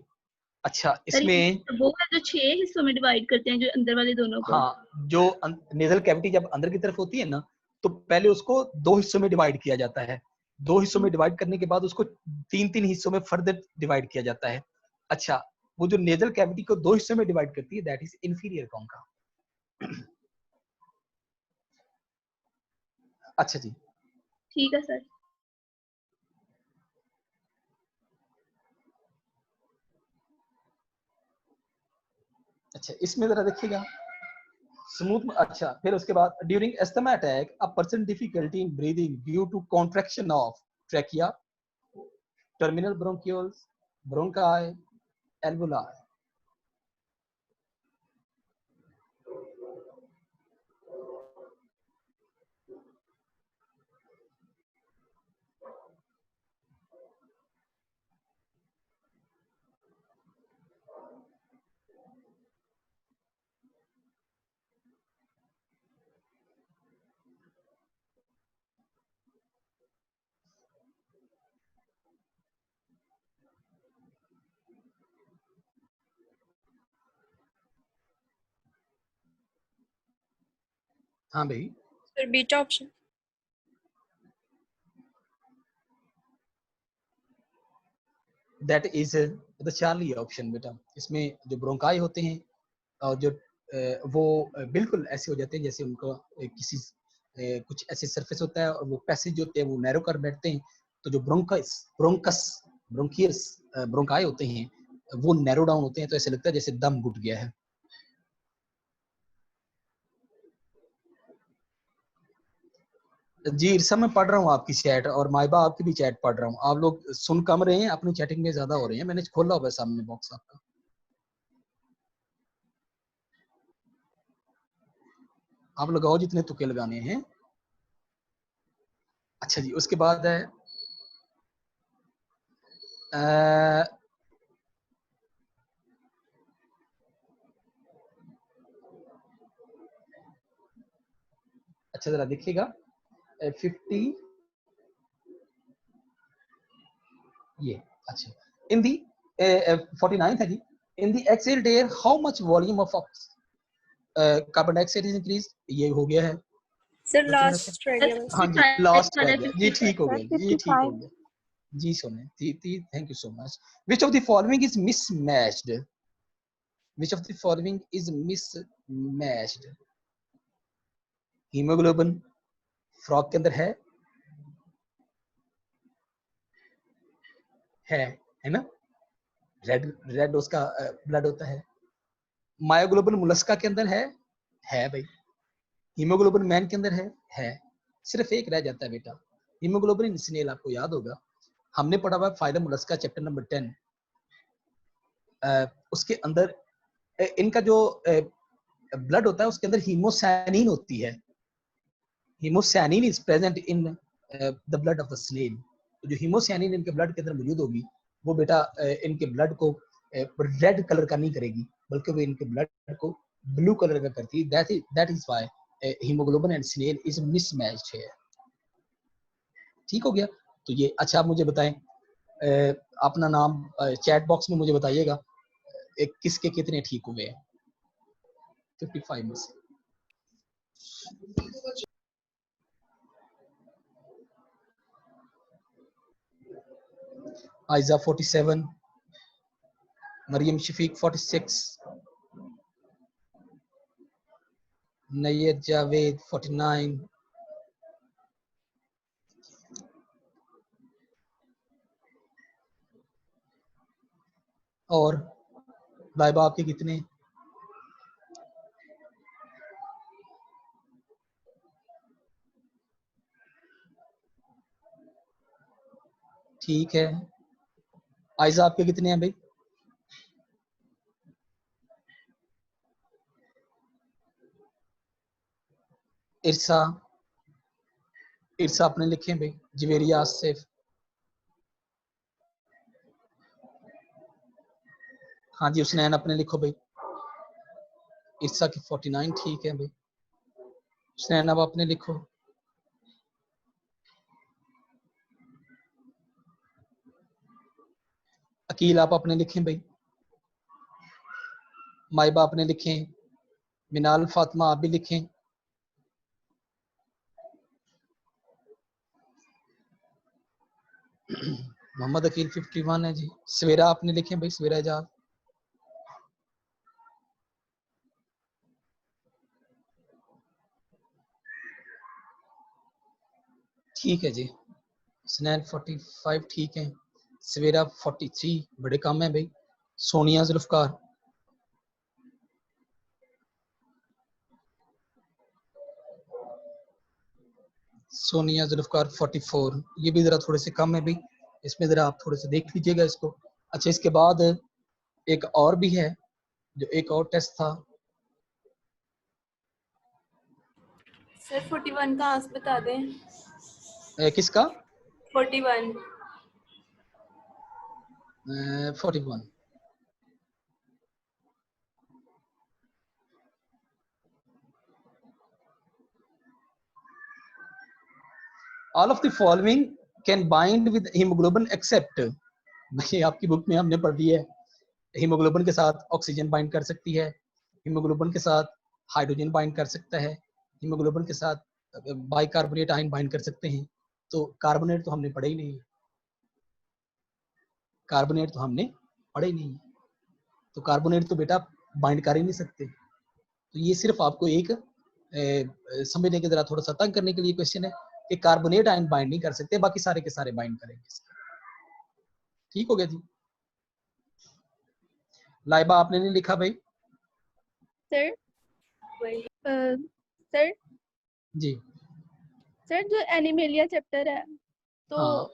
अच्छा, इसमें वो है जो 6 हिस्सों में डिवाइड करते हैं, जो अंदर वाले दोनों को. हाँ, जो नेजल कैविटी जब अंदर की तरफ होती है ना, तो पहले उसको 2 हिस्सों में डिवाइड किया जाता है. 2 हिस्सों में डिवाइड करने के बाद उसको 3-3 हिस्सों में फर्दर डिवाइड किया जाता है. अच्छा, वो जो नेजल कैविटी को 2 हिस्सों में डिवाइड करती है, दैट इज इंफीरियर कॉन्का. अच्छा जी, ठीक है सर. अच्छा इसमें जरा देखिएगा स्मूथ. अच्छा, फिर उसके बाद during asthma attack a person difficulty in breathing due to contraction of trachea, terminal bronchioles, bronchi, alveoli. हाँ भाई, Sir, beta option. That is the Charlie option बेटा. इसमें जो ब्रोंकाई होते हैं और जो वो बिल्कुल ऐसे हो जाते हैं जैसे उनको किसी कुछ ऐसे सरफेस होता है और वो पैसेज होते हैं वो नैरो कर बैठते हैं, तो जो ब्रोंकियस ब्रोंकाई होते हैं वो नैरो डाउन होते हैं, तो ऐसे लगता है जैसे दम घुट गया है। जी इरसा मैं पढ़ रहा हूँ आपकी चैट, और माइबा आपकी भी चैट पढ़ रहा हूँ। आप लोग सुन कम रहे हैं, अपनी चैटिंग में ज्यादा हो रहे हैं। मैंने खोला हुआ है सामने बॉक्स आपका। आप लगाओ जितने तुक्के लगाने हैं। अच्छा जी, उसके बाद है अच्छा जरा देखिएगा 50 ये अच्छा इन दी 49 है जी। In the exhaled air how much volume of carbon dioxide is increase, ये हो गया है। सर लास्ट रह गया बस। हाँ जी लास्ट रह गया जी, ठीक हो गया जी, ठीक हो 55 गया जी। सोने thank you so much. Which of the following is mismatched, which of the following is mismatched? Haemoglobin frog के अंदर है ना, रेड रेड उसका ब्लड होता है। मायोग्लोबिन मुलस्का के अंदर है भाई। हीमोग्लोबिन मैन के अंदर है। सिर्फ एक रह जाता है बेटा, हीमोग्लोबिन इन स्नेल। आपको याद होगा हमने पढ़ा हुआ फाइलम मुलस्का चैप्टर नंबर 10, उसके अंदर इनका जो ब्लड होता है उसके अंदर हीमोसैनिन होती है। Haemocyanin is present in the blood of the snail. जो हीमोसैनिन इनके ब्लड के अंदर मौजूद होगी वो बेटा इनके ब्लड को रेड कलर का नहीं करेगी, बल्कि वो इनके ब्लड को ब्लू कलर का करती है। That is why haemoglobin and snail is mismatched है। ठीक हो गया। तो ये अच्छा आप मुझे बताएं अपना नाम चैट बॉक्स में मुझे बताइएगा किसके कितने ठीक हुए हैं 55 में से। आयजा 47, मरियम शफीक 46, नैयद जावेद 49, और लाइबा आपके कितने? ठीक है। आयजा आपके कितने हैं भाई? इरसा आपने लिखे भाई। जवेरिया आसिफ, हाँ जी हुसनैन अपने लिखो भाई। इरसा की 49 ठीक है भाई। हुसनैन अब आपने लिखो। अकील आप अपने लिखें भाई। माइबा आपने लिखें। मिनाल फातिमा आप भी लिखें। मोहम्मद अकील 51 है जी। सवेरा आपने लिखें भाई। सवेरा एजाज, ठीक है जी। हुसनैन 45 ठीक है। सवेरा 43 बड़े कम है भाई। सोनिया जुल्फकार, सोनिया जुल्फकार 44, ये भी जरा थोड़े से कम है भाई। इसमें जरा आप थोड़े से देख लीजिएगा इसको। अच्छा इसके बाद एक और भी है जो एक और टेस्ट था। सर 41 का आंसर बता दें। किसका? 41 41। All of the following can bind with haemoglobin except, भाई आपकी बुक में हमने पढ़ लिया है हीमोग्लोबिन के साथ ऑक्सीजन बाइंड कर सकती है, हीमोग्लोबिन के साथ हाइड्रोजन बाइंड कर सकता है, हीमोग्लोबिन के साथ बाइकार्बोनेट आयन बाइंड कर सकते हैं। तो कार्बोनेट तो हमने पढ़ा ही नहीं, कार्बोनेट तो हमने पढ़ा ही नहीं, तो कार्बोनेट तो बेटा बाइंड कर ही नहीं सकते। तो ये सिर्फ आपको एक समझने के जरा थोड़ा सा तंग करने के लिए क्वेश्चन है कि कार्बोनेट आयन बाइंड नहीं कर सकते, बाकी सारे के सारे बाइंड करेंगे। ठीक हो गया जी। लाइबा आपने नहीं लिखा भाई? सर सर जी सर जो एनिमेलिया चैप्टर है तो हाँ,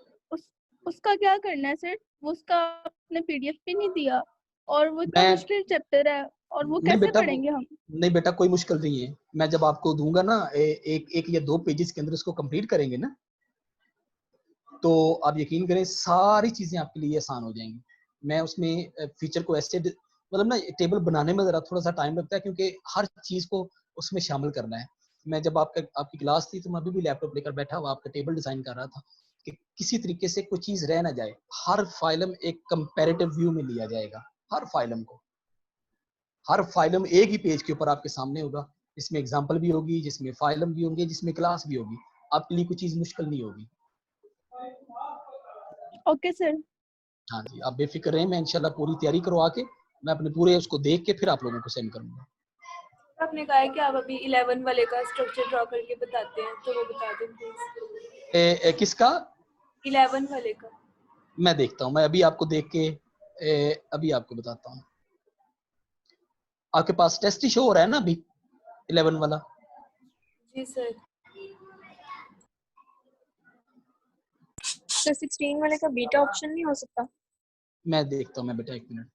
उसका क्या करना है सर? वो उसका आपने पीडीएफ पे नहीं दिया और वो इतना मैं मुश्किल चैप्टर है और वो नहीं कैसे बेटा, पढ़ेंगे हम? नहीं बेटा कोई मुश्किल नहीं है। मैं जब आपको दूंगा ना एक या 2 पेजेस के अंदर उसको कंप्लीट करेंगे ना, तो आप यकीन करें सारी चीजें आपके लिए आसान हो जाएंगी। मैं उसमें फीचर को ऐसे मतलब ना टेबल बनाने में जरा थोड़ा सा टाइम लगता है, क्योंकि हर चीज को उसमें शामिल करना है। मैं जब आपकी क्लास थी तो मैं अभी भी लैपटॉप लेकर बैठा हुआ आपका टेबल डिजाइन कर रहा था कि किसी तरीके से कोई चीज रह ना जाए। हर फाइलम एक कंपैरेटिव व्यू में लिया जाएगा, हर फाइलम को। हर फाइलम एक ही पेज के ऊपर आपके सामने होगा, जिसमें एग्जाम्पल भी होगी, जिसमें फाइलम भी होंगे, जिसमें क्लास भी होगी। आपके लिए कोई चीज मुश्किल नहीं होगी। Okay sir. हाँ जी, आप बेफिक्र रहें, मैं इंशाल्लाह पूरी तैयारी करवा के मैं अपने पूरे उसको देख के फिर आप लोगों को सेंड करूंगा। आपने कहा है कि आप अभी 11 वाले का स्ट्रक्चर ड्रॉ करके बताते हैं, तो वो बता दें प्लीज। किसका? 11 वाले का। मैं देखता हूँ, मैं अभी आपको देख के अभी आपको बताता हूँ। आपके पास टेस्ट ही शो हो रहा है ना अभी 11 वाला? जी सर। सर 16 वाले का बीटा ऑप्शन नहीं हो सकता? मैं देखता हूँ, मैं बेटा 1 मिनट।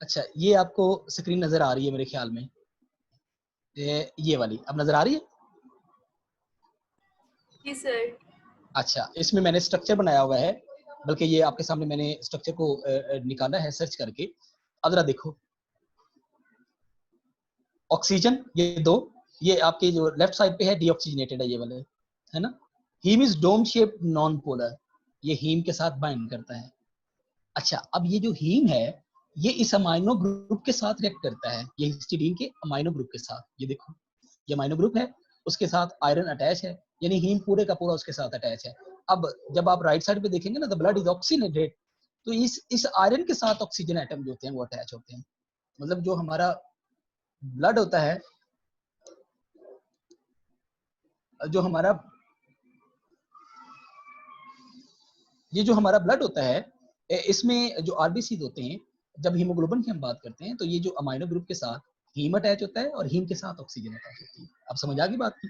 अच्छा, ये आपको स्क्रीन नजर आ रही है मेरे ख्याल में, ये वाली अब नजर आ रही है? जी सर। अच्छा, इसमें मैंने स्ट्रक्चर बनाया हुआ है, बल्कि ये आपके सामने मैंने स्ट्रक्चर को निकाला है सर्च करके। अब जरा देखो, ऑक्सीजन ये 2, ये आपके जो लेफ्ट साइड पे है डीऑक्सीजनेटेड है ये वाले, है ना। Haem is dome shaped non polar, ये हीम के साथ बाइंड करता है। अच्छा, अब ये जो हीम है ये इस अमाइनो ग्रुप के साथ रिएक्ट करता है, ये हिस्टीडीन के अमाइनो ग्रुप के साथ। ये देखो, ये अमाइनो ग्रुप है, उसके साथ आयरन अटैच है, यानी हीम पूरे का पूरा उसके साथ अटैच है। अब जब आप राइट साइड पे देखेंगे ना, द ब्लड इज ऑक्सीनेटेड, तो इस आयरन के साथ ऑक्सीजन एटम जो होते हैं वो अटैच होते हैं। मतलब जो हमारा ब्लड होता है, जो हमारा ये जो हमारा ब्लड होता है, इसमें जो आरबीसी होते हैं, जब हीमोग्लोबिन की हम बात करते हैं तो ये जो अमाइनो ग्रुप के साथ हीम अटैच होता है और हीम के साथ ऑक्सीजन अटैच होती है। अब समझ आ गई बात की?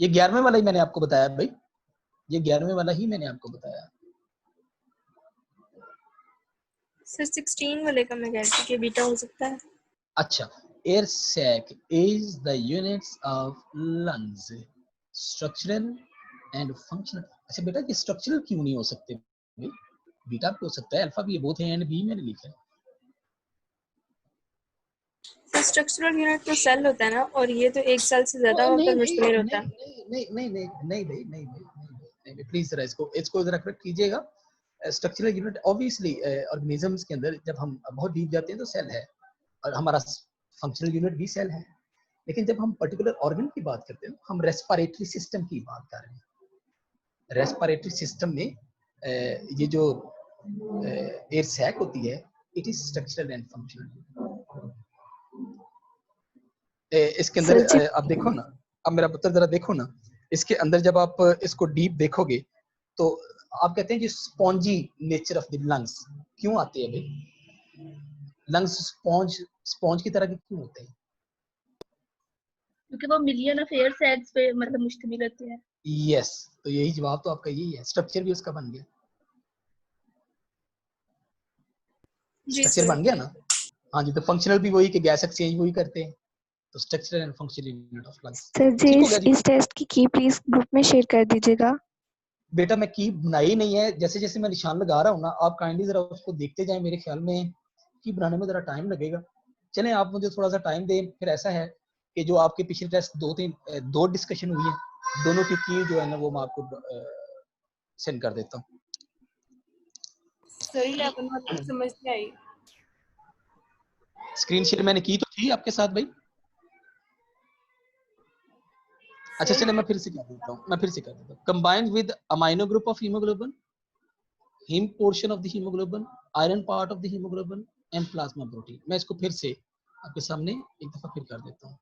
ये 11वें वाला ही मैंने आपको बताया भाई, ये 11वें वाला ही मैंने आपको बताया। सर 16 वाले का मैं कह रही थी कि बीटा हो सकता है। अच्छा, air sac is the units of lungs, structural and functional. अच्छा बेटा, ये स्ट्रक्चरल क्यों नहीं हो सकते भाई? बीटा भी हो सकता है, अल्फा भी है, बोथ ए एंड बी मैंने लिखा है। तो स्ट्रक्चरल यूनिट तो सेल होता है ना, और ये तो एक सेल से ज्यादा नहीं पर मुश्तमिल होता है। नहीं, प्लीज जरा इसको जरा करेक्ट कीजिएगा। स्ट्रक्चरल यूनिट ऑब्वियसली ऑर्गेनिजम्स के अंदर जब हम बहुत डीप जाते हैं तो सेल है, और हमारा फंक्शनल यूनिट भी सेल है। लेकिन जब हम पर्टिकुलर ऑर्गन की बात करते हैं, हम रेस्पिरेटरी सिस्टम की बात कर रहे हैं। रेस्पिरेटरी सिस्टम में ये जो एयर सैक होती है, it is structural and functional. इसके अंदर आप देखो ना, अब मेरा पुत्र जरा देखो ना, इसके अंदर जब आप इसको डीप देखोगे तो आप कहते हैं कि spongy nature of the lungs क्यों आते हैं भाई? लंग्स स्पॉन्ज की तरह के क्यों होते हैं? क्योंकि वो मिलियन ऑफ एयर सैक्स पे मतलब मुश्तमिल होते हैं। यस, तो यही जवाब तो आपका यही है, स्ट्रक्चर भी उसका बन गया। जी स्ट्रक्चर सर। बन गया ना? हाँ जी, तो फंक्शनल भी वही कि गैस एक्सचेंज वही करते हैं, तो structural and functional unit of lungs. Sir जी ठीक हो गया जी। इस टेस्ट की प्लीज ग्रुप में शेयर कर दीजिएगा। बेटा मैं की बनाई नहीं है, जैसे जैसे मैं निशान लगा रहा हूँ ना, आप काइंडली जरा उसको देखते जाएं। मेरे ख्याल में की बनाने में जरा टाइम लगेगा। चलें, आप मुझे थोड़ा सा टाइम दें। फिर ऐसा है कि जो आपके पिछले टेस्ट दो डिस्कशन हुई है, दोनों की जो है ना वो मैं आपको सेंड कर देता हूँ। सर 11 वाली समझ नहीं आई। स्क्रीन शेयर मैंने की तो थी आपके साथ भाई। अच्छा चले, मैं फिर से कर देता हूँ। Combined with amino group of haemoglobin, him portion of the haemoglobin, iron part of the haemoglobin and plasma protein. मैं इसको फिर से आपके सामने एक दफा फिर कर देता हूँ।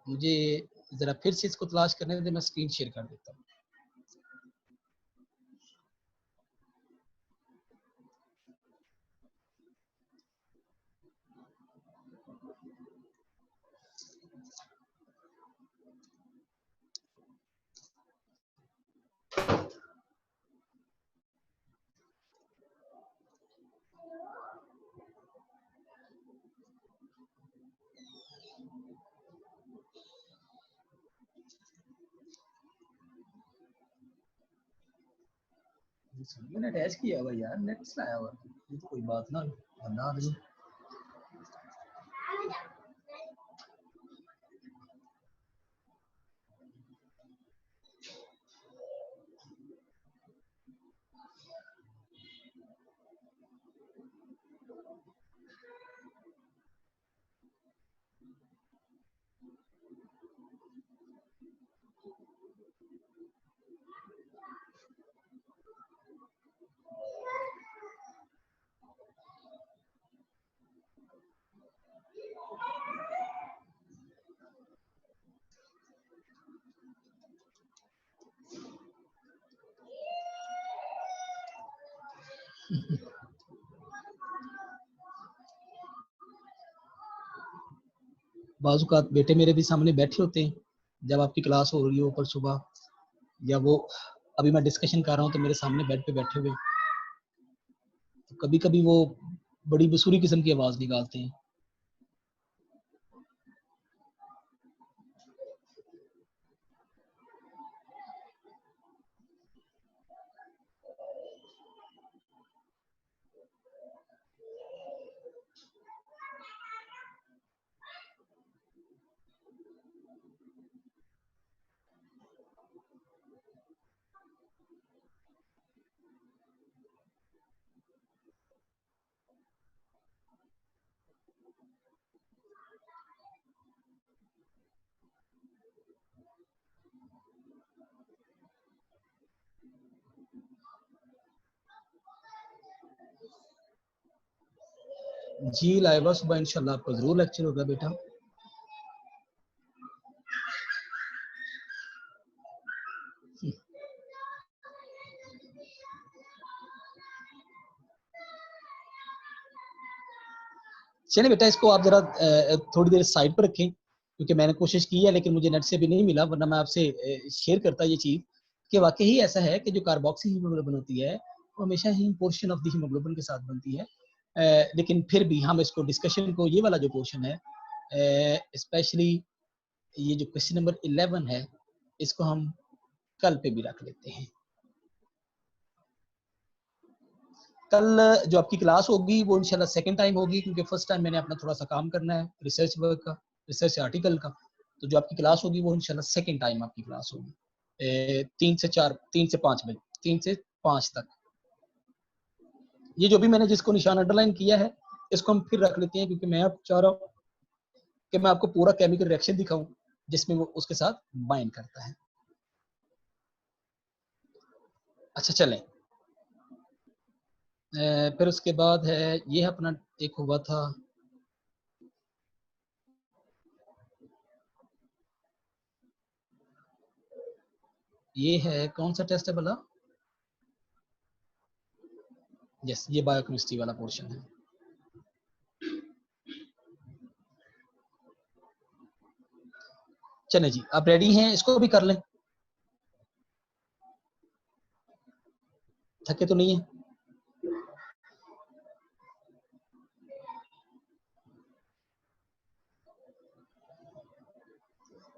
मुझे जरा फिर से इसको तलाश करने दे, मैं स्क्रीन शेयर कर देता हूँ। मैंने अटैच किया हुआ यार, नेट से आया हुआ, ये तो कोई बात ना बंदा आदमी। बाजुकात बेटे मेरे भी सामने बैठे होते हैं जब आपकी क्लास हो रही हो ऊपर सुबह, या वो अभी मैं डिस्कशन कर रहा हूँ तो मेरे सामने बेड पे बैठे हुए, तो कभी कभी वो बड़ी बसूरी किस्म की आवाज निकालते हैं। जी लाइबा, सुबह इंशाल्लाह आपका जरूर लेक्चर होगा बेटा। चलिए बेटा, इसको आप जरा थोड़ी देर साइड पर रखें, क्योंकि मैंने कोशिश की है लेकिन मुझे नेट से भी नहीं मिला, वरना मैं आपसे शेयर करता ये चीज़ कि वाकई ही ऐसा है कि जो कार्बोक्सी हीमोग्लोबिन होती है वो हमेशा ही पोर्शन ऑफ द हीमोग्लोबिन के साथ बनती है। लेकिन फिर भी हम इसको डिस्कशन को, ये वाला जो पोर्शन है स्पेशली ये जो क्वेश्चन नंबर 11 है इसको हम कल पे भी रख लेते हैं। कल जो आपकी क्लास होगी वो इंशाल्लाह सेकंड टाइम होगी, क्योंकि फर्स्ट टाइम मैंने अपना थोड़ा सा काम करना है रिसर्च वर्क का, रिसर्च आर्टिकल का। तो जो आपकी क्लास होगी वो इंशाल्लाह सेकंड टाइम आपकी क्लास होगी 3 से 5 बजे, 3 से 5 तक। ये जो भी मैंने जिसको निशान अंडरलाइन किया है इसको हम फिर रख लेते हैं, क्योंकि मैं चाह रहा हूँ कि मैं आपको पूरा केमिकल रिएक्शन दिखाऊं जिसमें वो उसके साथ बाइंड करता है। अच्छा चलें, फिर उसके बाद है ये अपना एक हुआ था ये है कौन सा टेस्ट है भला? यस, ये बायोकेमिस्ट्री वाला पोर्शन है। चले जी, आप रेडी हैं? इसको भी कर लें, थके तो नहीं है?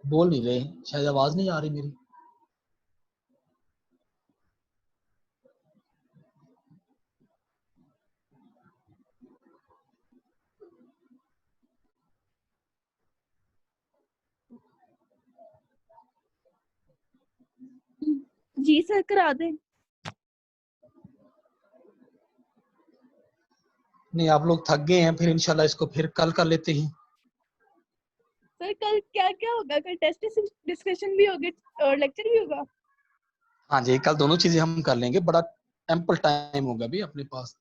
बोल नहीं रहे, शायद आवाज नहीं आ रही मेरी। जी सर करा दें। नहीं, आप लोग थक गए हैं, फिर इंशाल्लाह इसको फिर कल कर लेते हैं। सर कल क्या क्या होगा? कल टेस्ट डिस्कशन भी होगी और लेक्चर भी होगा? हाँ जी, कल दोनों चीजें हम कर लेंगे, बड़ा एम्पल टाइम होगा अभी अपने पास।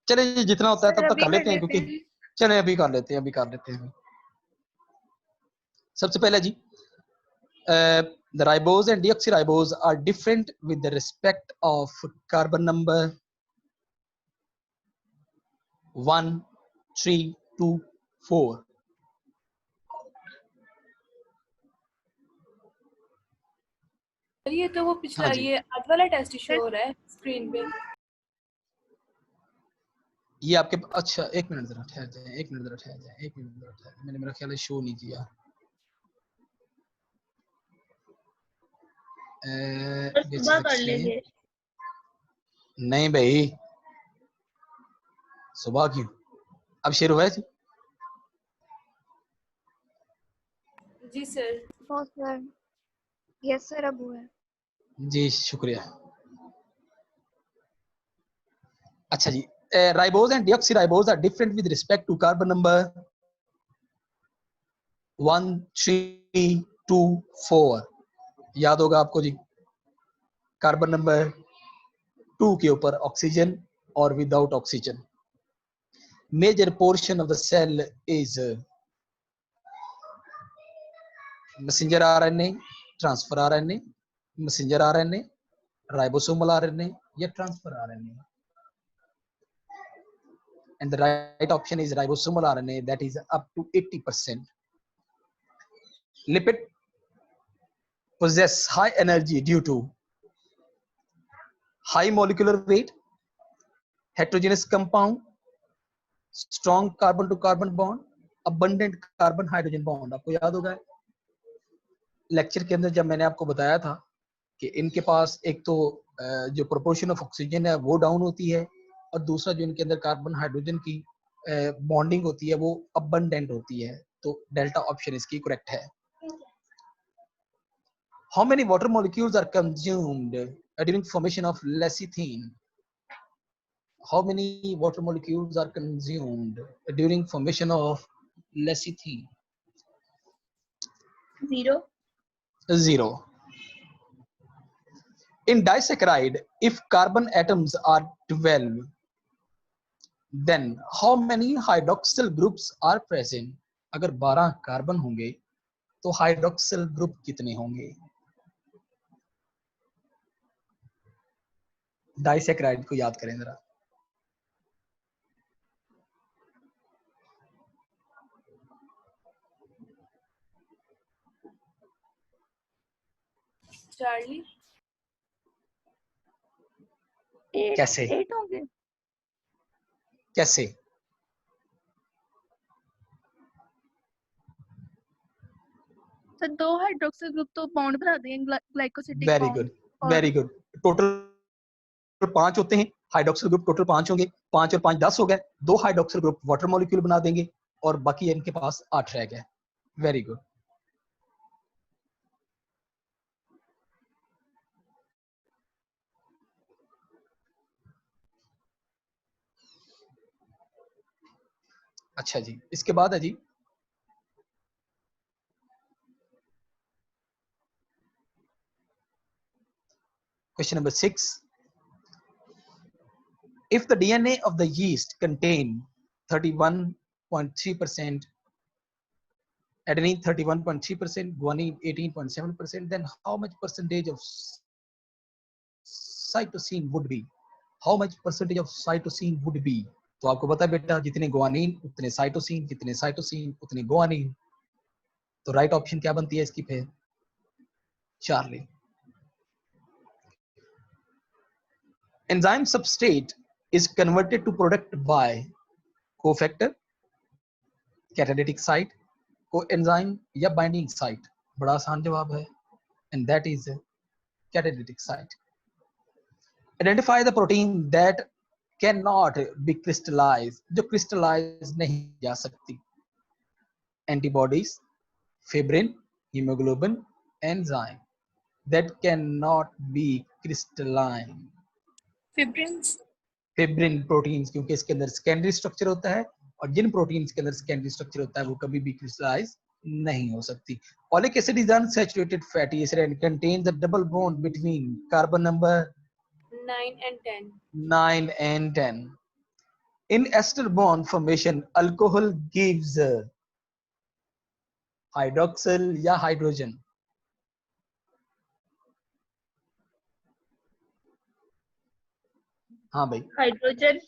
चले जी, जितना होता है तब तक कर लेते हैं, क्योंकि चले अभी कर लेते हैं। सबसे पहले जी, the ribose and deoxyribose are different with the respect of carbon number 1, 3, 2, 4. ये तो वो पिछला हाँ जी। ये आज वाला टेस्ट शो हो रहा है स्क्रीन पे। ये आपके अच्छा एक मिनट जरा ठहर जाए, मैंने मेरा ख्याल है शो नहीं किया। सुबह कर लेंगे। नहीं भाई, सुबह क्यों? अब शुरू हुआ है जी? जी sir. No sir, yes sir, अब हुआ है। जी शुक्रिया। अच्छा जी, ribose and deoxyribose are different with respect to carbon number 1, 3, 2, 4। याद होगा आपको जी, कार्बन नंबर 2 के ऊपर ऑक्सीजन और without oxygen. Major portion of the cell is messenger RNA, transfer RNA, messenger RNA, ribosomal RNA या transfer RNA. And the right option is ribosomal RNA, that is up to 80%. Lipid possess high energy due to high molecular weight, heterogeneous compound, strong carbon to carbon bond, abundant carbon hydrogen bond। आपको याद होगा lecture के अंदर जब मैंने आपको बताया था कि इनके पास एक तो जो प्रोपोर्शन ऑफ ऑक्सीजन है वो डाउन होती है, और दूसरा जो इनके अंदर कार्बन हाइड्रोजन की बॉन्डिंग होती है वो अबंडेंट होती है। तो डेल्टा ऑप्शन इसकी करेक्ट है। How many water molecules are consumed during formation of lecithin? How many water molecules are consumed during formation of lecithin? 0. 0. In disaccharide, if carbon atoms are 12, then how many hydroxyl groups are present? अगर 12 carbon होंगे तो hydroxyl group कितने होंगे? Disaccharide को याद करें जरा। Charlie कैसे? 8 होंगे। कैसे? सर 2 हाइड्रोक्सिल ग्रुप तो बॉन्ड बना देंगे glycosidic very bond. Good, very good. Total 5 होते हैं हाइड्रोक्सिल ग्रुप, टोटल 5 होंगे, 5 और 5 10 हो गए। 2 हाइड्रोक्सिल ग्रुप वाटर मॉलिक्यूल बना देंगे और बाकी इनके पास 8 रह गए। Very good. अच्छा जी, इसके बाद है जी question number 6। If the DNA of the yeast contain 31.3%, adenine 31.3%, guanine 18.7%, then how much percentage of cytosine would be? How much percentage of cytosine would be? तो आपको पता है बेटा, जितने गुआनिन उतने साइटोसिन, जितने साइटोसिन उतने गुआनिन। तो राइट ऑप्शन क्या बनती है इसकी फिर? Charlie. Enzyme substrate is converted to product by cofactor, catalytic site, coenzyme या binding site? बड़ा आसान जवाब है, and that is catalytic site. Identify the protein that cannot be crystallized, जो crystallize नहीं जा सकती. Antibodies, fibrin, hemoglobin, enzyme that cannot be crystalline. Fibrins. Fibrin proteins, क्योंकि इसके अंदर सेकेंडरी स्ट्रक्चर होता है और जिन प्रोटीन्स के अंदर सेकेंडरी स्ट्रक्चर होता है वो कभी भी क्रिस्टलाइज नहीं हो सकती. Oleic acid is unsaturated fatty acid and contains a double bond between carbon number 9 and 10. 9 and 10. In ester bond formation, alcohol gives hydroxyl या hydrogen? हाँ भाई, हाइड्रोजन।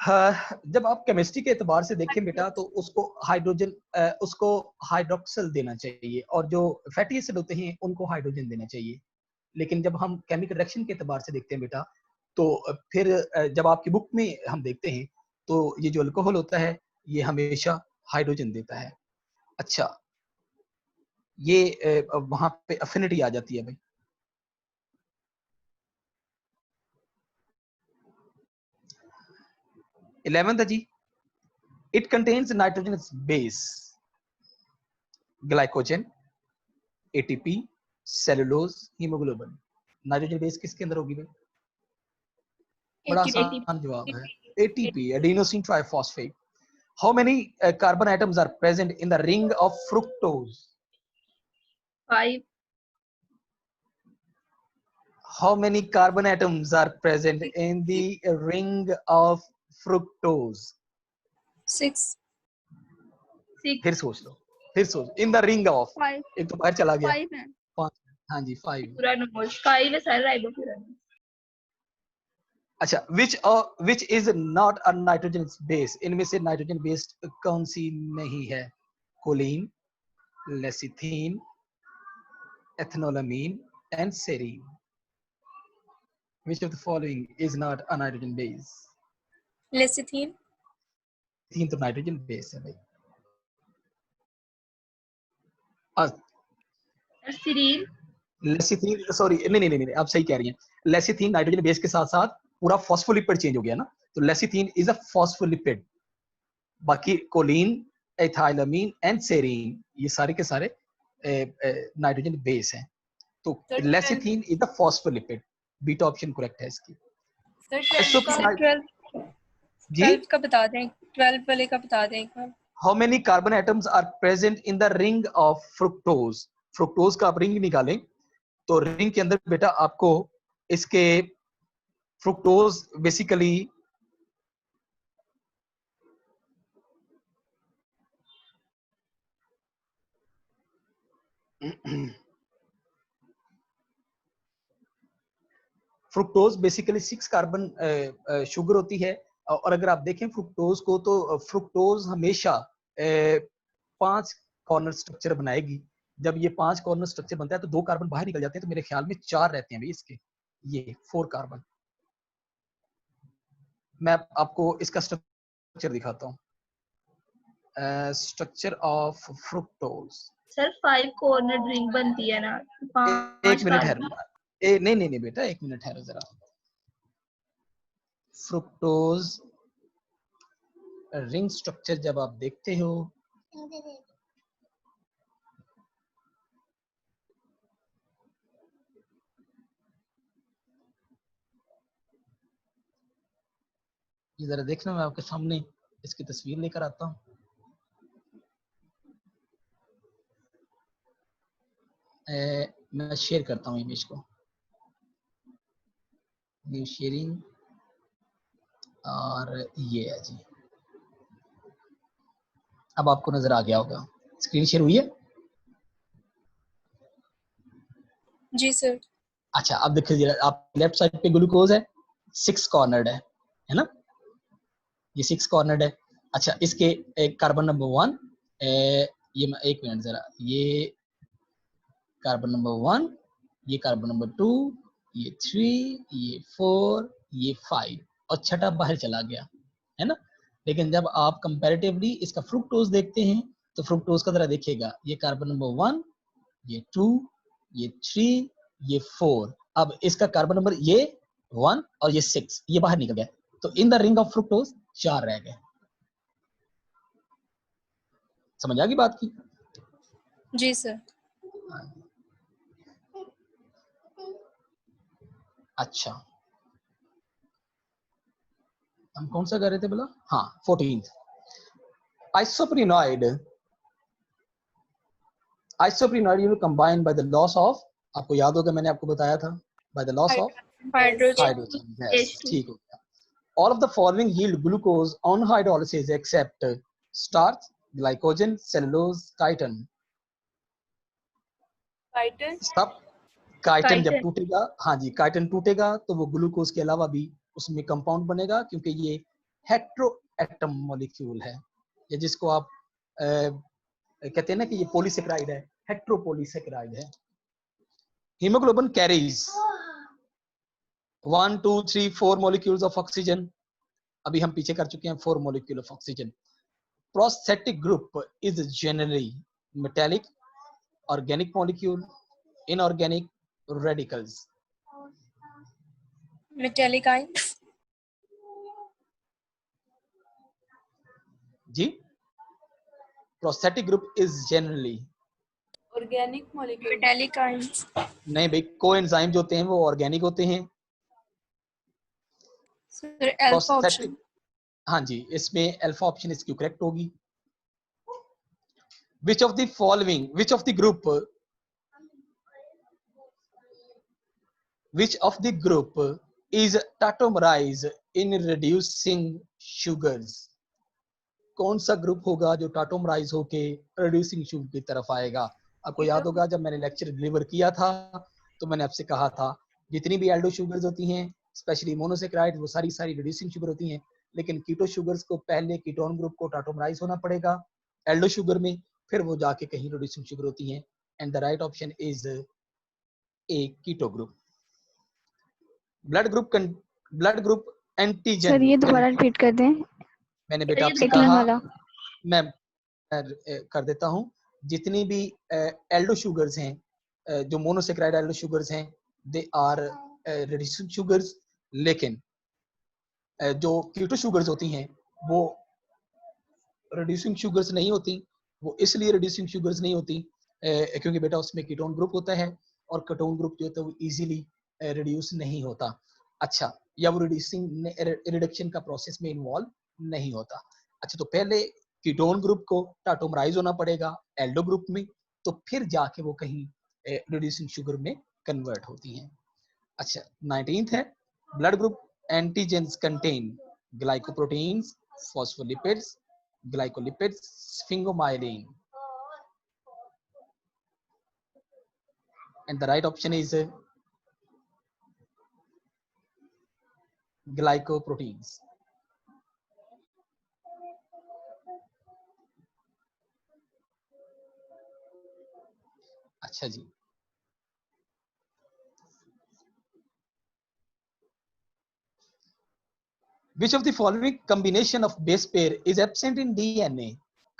हाँ, जब आप केमिस्ट्री के एतबार से देखें बेटा तो उसको हाइड्रोजन, उसको हाइड्रोक्सिल देना चाहिए और जो फैटी एसिड होते हैं उनको हाइड्रोजन देना चाहिए. लेकिन जब हम केमिकल रिएक्शन के एतबार से देखते हैं बेटा तो फिर जब आपकी बुक में हम देखते हैं तो ये जो अल्कोहल होता है ये हमेशा हाइड्रोजन देता है. अच्छा, ये वहां पे अफिनिटी आ जाती है भाई. इलेवेंथ है जी, it contains nitrogen base, glycogen, ATP, cellulose, haemoglobin. Nitrogen base किसके अंदर होगी भाई? बड़ा आसान जवाब है, ATP, adenosine triphosphate. How many carbon atoms are present in the ring of fructose? 5। How many carbon atoms are present in the ring of fructose? 6। 6। फिर सोच लो, फिर सोच. In the ring of, 5। एक तो बाहर चला गया. 5 है 5. हाँ जी 5. पुरानोस 5 है सर, राइबोफ्यूरानोस। अच्छा, which is not a nitrogen base? इनमें से नाइट्रोजन बेस्ड कौन सी नहीं है? Choline, lecithin, ethanolamine and serine. Which of the following is not a nitrogen base? Lecithin. तीन तो नाइट्रोजन बेस है भाई. सीरीन। लेसिथीन, सॉरी, नहीं, आप सही कह रही हैं. लेसिथीन नाइट्रोजन बेस के साथ साथ पूरा फॉस्फोलिपिड चेंज हो गया ना, तो लेसिथीन इज अ फॉस्फोलिपिड. बाकी कोलिन, एथाइलामीन एंड सेरीन ये सारे के सारे नाइट्रोजन बेस हैं. तो lecithin is a phospholipid. Beta option correct है इसकी. सर सो 12 जी, 12 का बता दें, 12 वाले का बता दें एक बार. How many carbon atoms are present in the ring of fructose? Fructose का आप रिंग निकालें तो रिंग के अंदर बेटा आपको इसके fructose basically fructose basically 6 carbon sugar होती है. और अगर आप देखें फ्रुक्टोज को तो फ्रुक्टोज हमेशा 5 कॉर्नर स्ट्रक्चर बनाएगी. जब ये 5 कॉर्नर स्ट्रक्चर बनता है तो 2 कार्बन बाहर निकल जाते हैं, तो मेरे ख्याल में 4 रहते हैं भाई इसके, ये 4 कार्बन. मैं आपको इसका स्ट्रक्चर दिखाता हूँ. Structure of fructose. Sir 5 corner ring बनती है ना, एक 5 मिनट है कार्बन। नहीं नहीं नहीं बेटा, एक मिनट है जरा। फ्रुक्टोज रिंग स्ट्रक्चर जब आप देखते हो ये जरा देखना, मैं आपके सामने इसकी तस्वीर लेकर आता हूँ। मैं शेयर करता हूँ इमेज को, न्यू शेयरिंग, और ये है जी। अब आपको नजर आ गया होगा, स्क्रीन शेयर हुई है। जी सर। अच्छा अब देखिए, आप लेफ्ट साइड पे ग्लूकोज है, 6 कॉर्नर्ड है ना, ये 6 कॉर्नर्ड है। अच्छा इसके एक कार्बन नंबर 1, ये एक मिनट जरा, ये कार्बन नंबर 1, ये कार्बन नंबर 2, ये 3, ये 4, ये 5 और छठा बाहर चला गया, है ना। लेकिन जब आप कंपैरेटिवली इसका फ्रुक्टोज देखते हैं तो फ्रुक्टोज का जरा देखिएगा, ये कार्बन नंबर 1, ये 2, ये 3, ये 4, अब इसका कार्बन नंबर ये 1 और ये 6 ये बाहर निकल गया, तो इन द रिंग ऑफ फ्रुक्टोज 4 रह गए। समझ आ गई बात की? जी सर। अच्छा हम कौन सा कर रहे थे बोला? हाँ 14th isoprenoid combine by the loss of, आपको याद होगा मैंने आपको बताया था, by the loss of hydrogen. Hydrogen gas. H2। ठीक हो गया। All of the following yield glucose on hydrolysis except starch, glycogen, cellulose, chitin. Chitin. सब काइटन जब काइटन। टूटेगा, हाँ जी काइटन टूटेगा तो वो ग्लूकोज के अलावा भी उसमें कंपाउंड बनेगा, क्योंकि ये हेट्रो एटम मॉलिक्यूल है, ये जिसको आप कहते हैं ना कि ये पॉलीसेकेराइड है, हेट्रोपॉलीसेकेराइड है। Haemoglobin carries 1 2 3 4 molecules of oxygen, अभी हम पीछे कर चुके हैं 4 molecule of oxygen. Prosthetic group is generally metallic, organic molecule, inorganic, radicals. Metallic ions. जी prosthetic group is generally, organic molecule. Metallic ions. नहीं भाई, कोएंजाइम जो होते हैं वो ऑर्गेनिक होते हैं। Sir alpha prosthetic, option. हाँ जी इसमें अल्फा ऑप्शन इसकी करेक्ट होगी। Which of the following, which of the group is tautomerized in reducing sugars? कौन सा ग्रुप होगा जो टाटोमराइज होके रिड्यूसिंग शुगर की तरफ आएगा? आपको याद होगा जब मैंने लेक्चर डिलीवर किया था तो मैंने आपसे कहा था जितनी भी एल्डो शुगर्स होती हैं, स्पेशली मोनोसेक्राइड, वो सारी रिड्यूसिंग शुगर होती हैं, लेकिन कीटो शुगर्स को पहले कीटोन ग्रुप को टाटोमराइज होना पड़ेगा एल्डो शुगर में, फिर वो जाके कहीं रिड्यूसिंग शुगर होती हैं। And the right option is A keto group. Blood group antigen. Sir ये दोबारा रिपीट कर दें, मैंने बेटा आपसे 18 कहा, वाला। मैं कर देता हूं, जितनी भी एल्डो शुगर्स हैं, जो मोनोसेक्राइड एल्डो शुगर्स हैं, दे आर रिड्यूसिंग शुगर्स, लेकिन जो कीटो शुगर्स होती हैं वो रिड्यूसिंग शुगर्स नहीं होती। वो इसलिए रिड्यूसिंग शुगर्स नहीं होती क्योंकि बेटा उसमें कीटोन ग्रुप होता है और कीटोन ग्रुप जो होता है वो इजीली रिड्यूस नहीं होता। अच्छा, या वो रिडक्शन का प्रोसेस में इन्वॉल्व नहीं होता। अच्छा, तो पहले कीटोन ग्रुप को टाटोमराइज होना पड़ेगा एल्डो ग्रुप में, तो फिर जाके वो कहीं रिड्यूसिंग शुगर में कन्वर्ट होती हैं। अच्छा, 19th है, blood group antigens contain glycoproteins, phospholipids, glycolipids, sphingomyelin, and the right option is glycoproteins. अच्छा जी, which of the following combination of base pair is absent in DNA?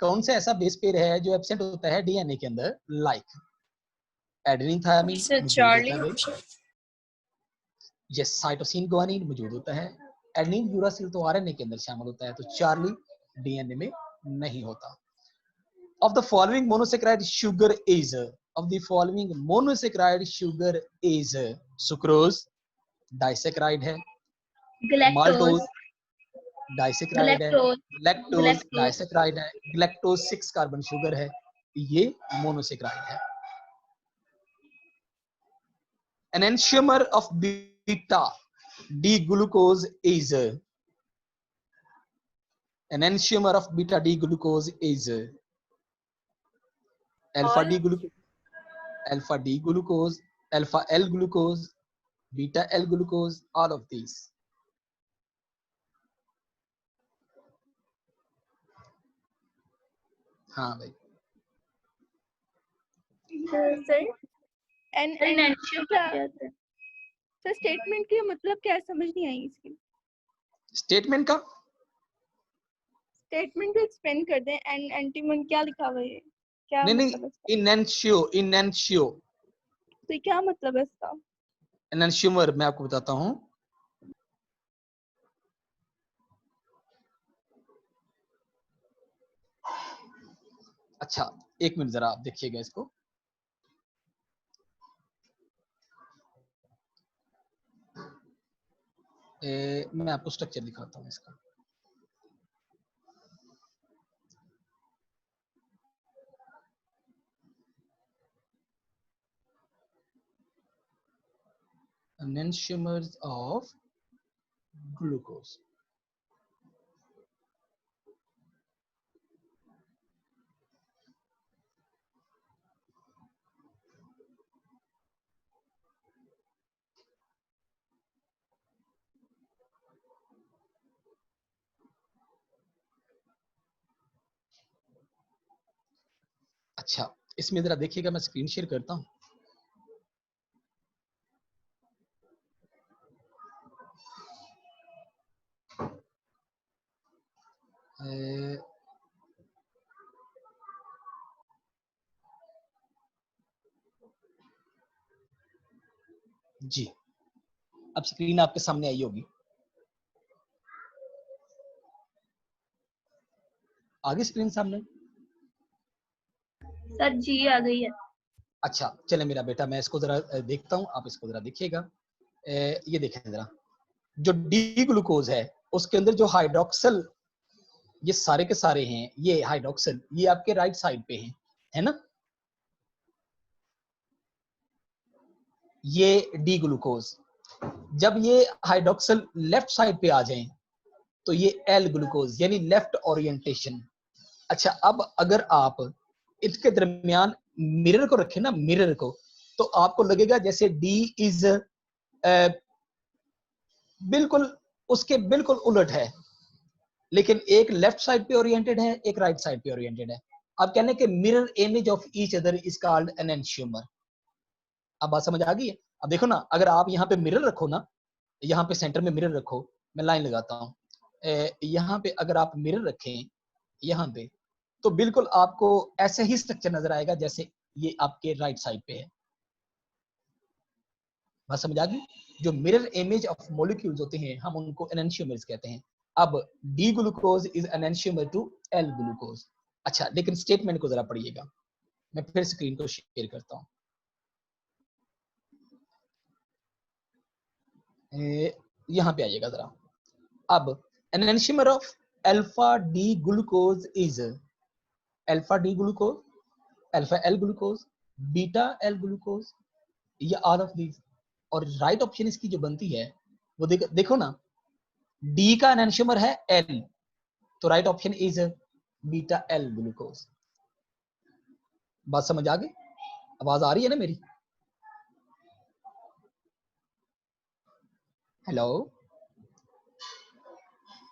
कौन सा ऐसा बेस पेयर है जो एब्सेंट होता है डीएनए के अंदर? लाइक एडेनिन थायमिन चार्ली मौजूद होता है, यस साइटोसिन ग्वानिन मौजूद होता है, एडेनिन यूरासिल तो आरएनए के अंदर शामिल होता है, तो चार्ली डीएनए में नहीं होता। Of the following monosaccharide sugar is, of the following monosaccharide sugar is sucrose disaccharide है, गैलेक्टोज, माल्टोज डाइसेकेराइड है, लैक्टोज गैलेक्टोज, डाइसेकेराइड है, ग्लैक्टोज 6 कार्बन शुगर है, ये मोनोसेकेराइड है। An enantiomer of beta D glucose is, an enantiomer of beta D glucose is alpha D glucose, alpha D glucose, alpha L glucose, beta L glucose, all of these. हाँ भाई sir N एनेंशियम क्या क्या होता है? Sir statement की मतलब क्या है, समझ नहीं आई इसकी। स्टेटमेंट का स्टेटमेंट को एक्सप्लेन कर दें। एन एंटीमन क्या लिखा हुआ है, क्या नहीं मतलब है इसका? इनएंशियो तो ये क्या मतलब है इसका? एनेंशियोमर मैं आपको बताता हूँ। अच्छा एक मिनट जरा आप देखिएगा इसको। मैं आपको स्ट्रक्चर दिखाता हूँ इसका। enantiomers of glucose. अच्छा इसमें जरा देखिएगा, मैं स्क्रीन शेयर करता हूँ। जी अब स्क्रीन आपके सामने आई होगी, आगे स्क्रीन सामने। सर जी आ गई है। अच्छा चले मेरा बेटा, मैं इसको जरा देखता हूँ, आप इसको जरा देखिएगा। ये देखें जरा, जो डी ग्लूकोज है उसके अंदर जो हाइड्रोक्सल, ये सारे के सारे हैं, ये हाइड्रोक्सल ये आपके राइट साइड पे हैं, है ना? ये डी ग्लूकोज, जब ये हाइड्रोक्सल लेफ्ट साइड पे आ जाएं तो ये एल ग्लूकोज यानी लेफ्ट ओरिएंटेशन। अच्छा अब अगर आप इसके दरमियान मिरर को रखें ना, मिरर को, तो आपको लगेगा जैसे डी इज बिल्कुल उसके बिल्कुल उलट है, लेकिन एक लेफ्ट साइड पे ओरिएंटेड है, एक राइट साइड पे ओरिएंटेड है। अब कहने के mirror image of each other is called an enantiomer. अब बात समझ आ गई है? अब देखो ना, अगर आप यहाँ पे मिरर रखो ना, यहाँ पे सेंटर में मिरर रखो, मैं लाइन लगाता हूँ, यहाँ पे अगर आप मिरर रखें यहाँ पे, तो बिल्कुल आपको ऐसे ही स्ट्रक्चर नजर आएगा जैसे ये आपके राइट साइड पे है। बात समझ आ गई? जो मिरर इमेज ऑफ मॉलिक्यूल्स होते हैं हम उनको एनेंशियोमर्स कहते हैं। अब D glucose is enantiomer to L glucose. अच्छा लेकिन स्टेटमेंट को जरा पढ़िएगा, मैं फिर स्क्रीन को शेयर करता हूँ। यहाँ पे आइएगा जरा। अब enantiomer of alpha D glucose is alpha D glucose, alpha L glucose, beta L glucose, या ऑल ऑफ दीज। और राइट ऑप्शन इसकी जो बनती है वो देखो ना, डी का एनेंशियोमर है एल, तो right option is beta L glucose. बात समझ आ गई? आवाज आ रही है ना मेरी? हेलो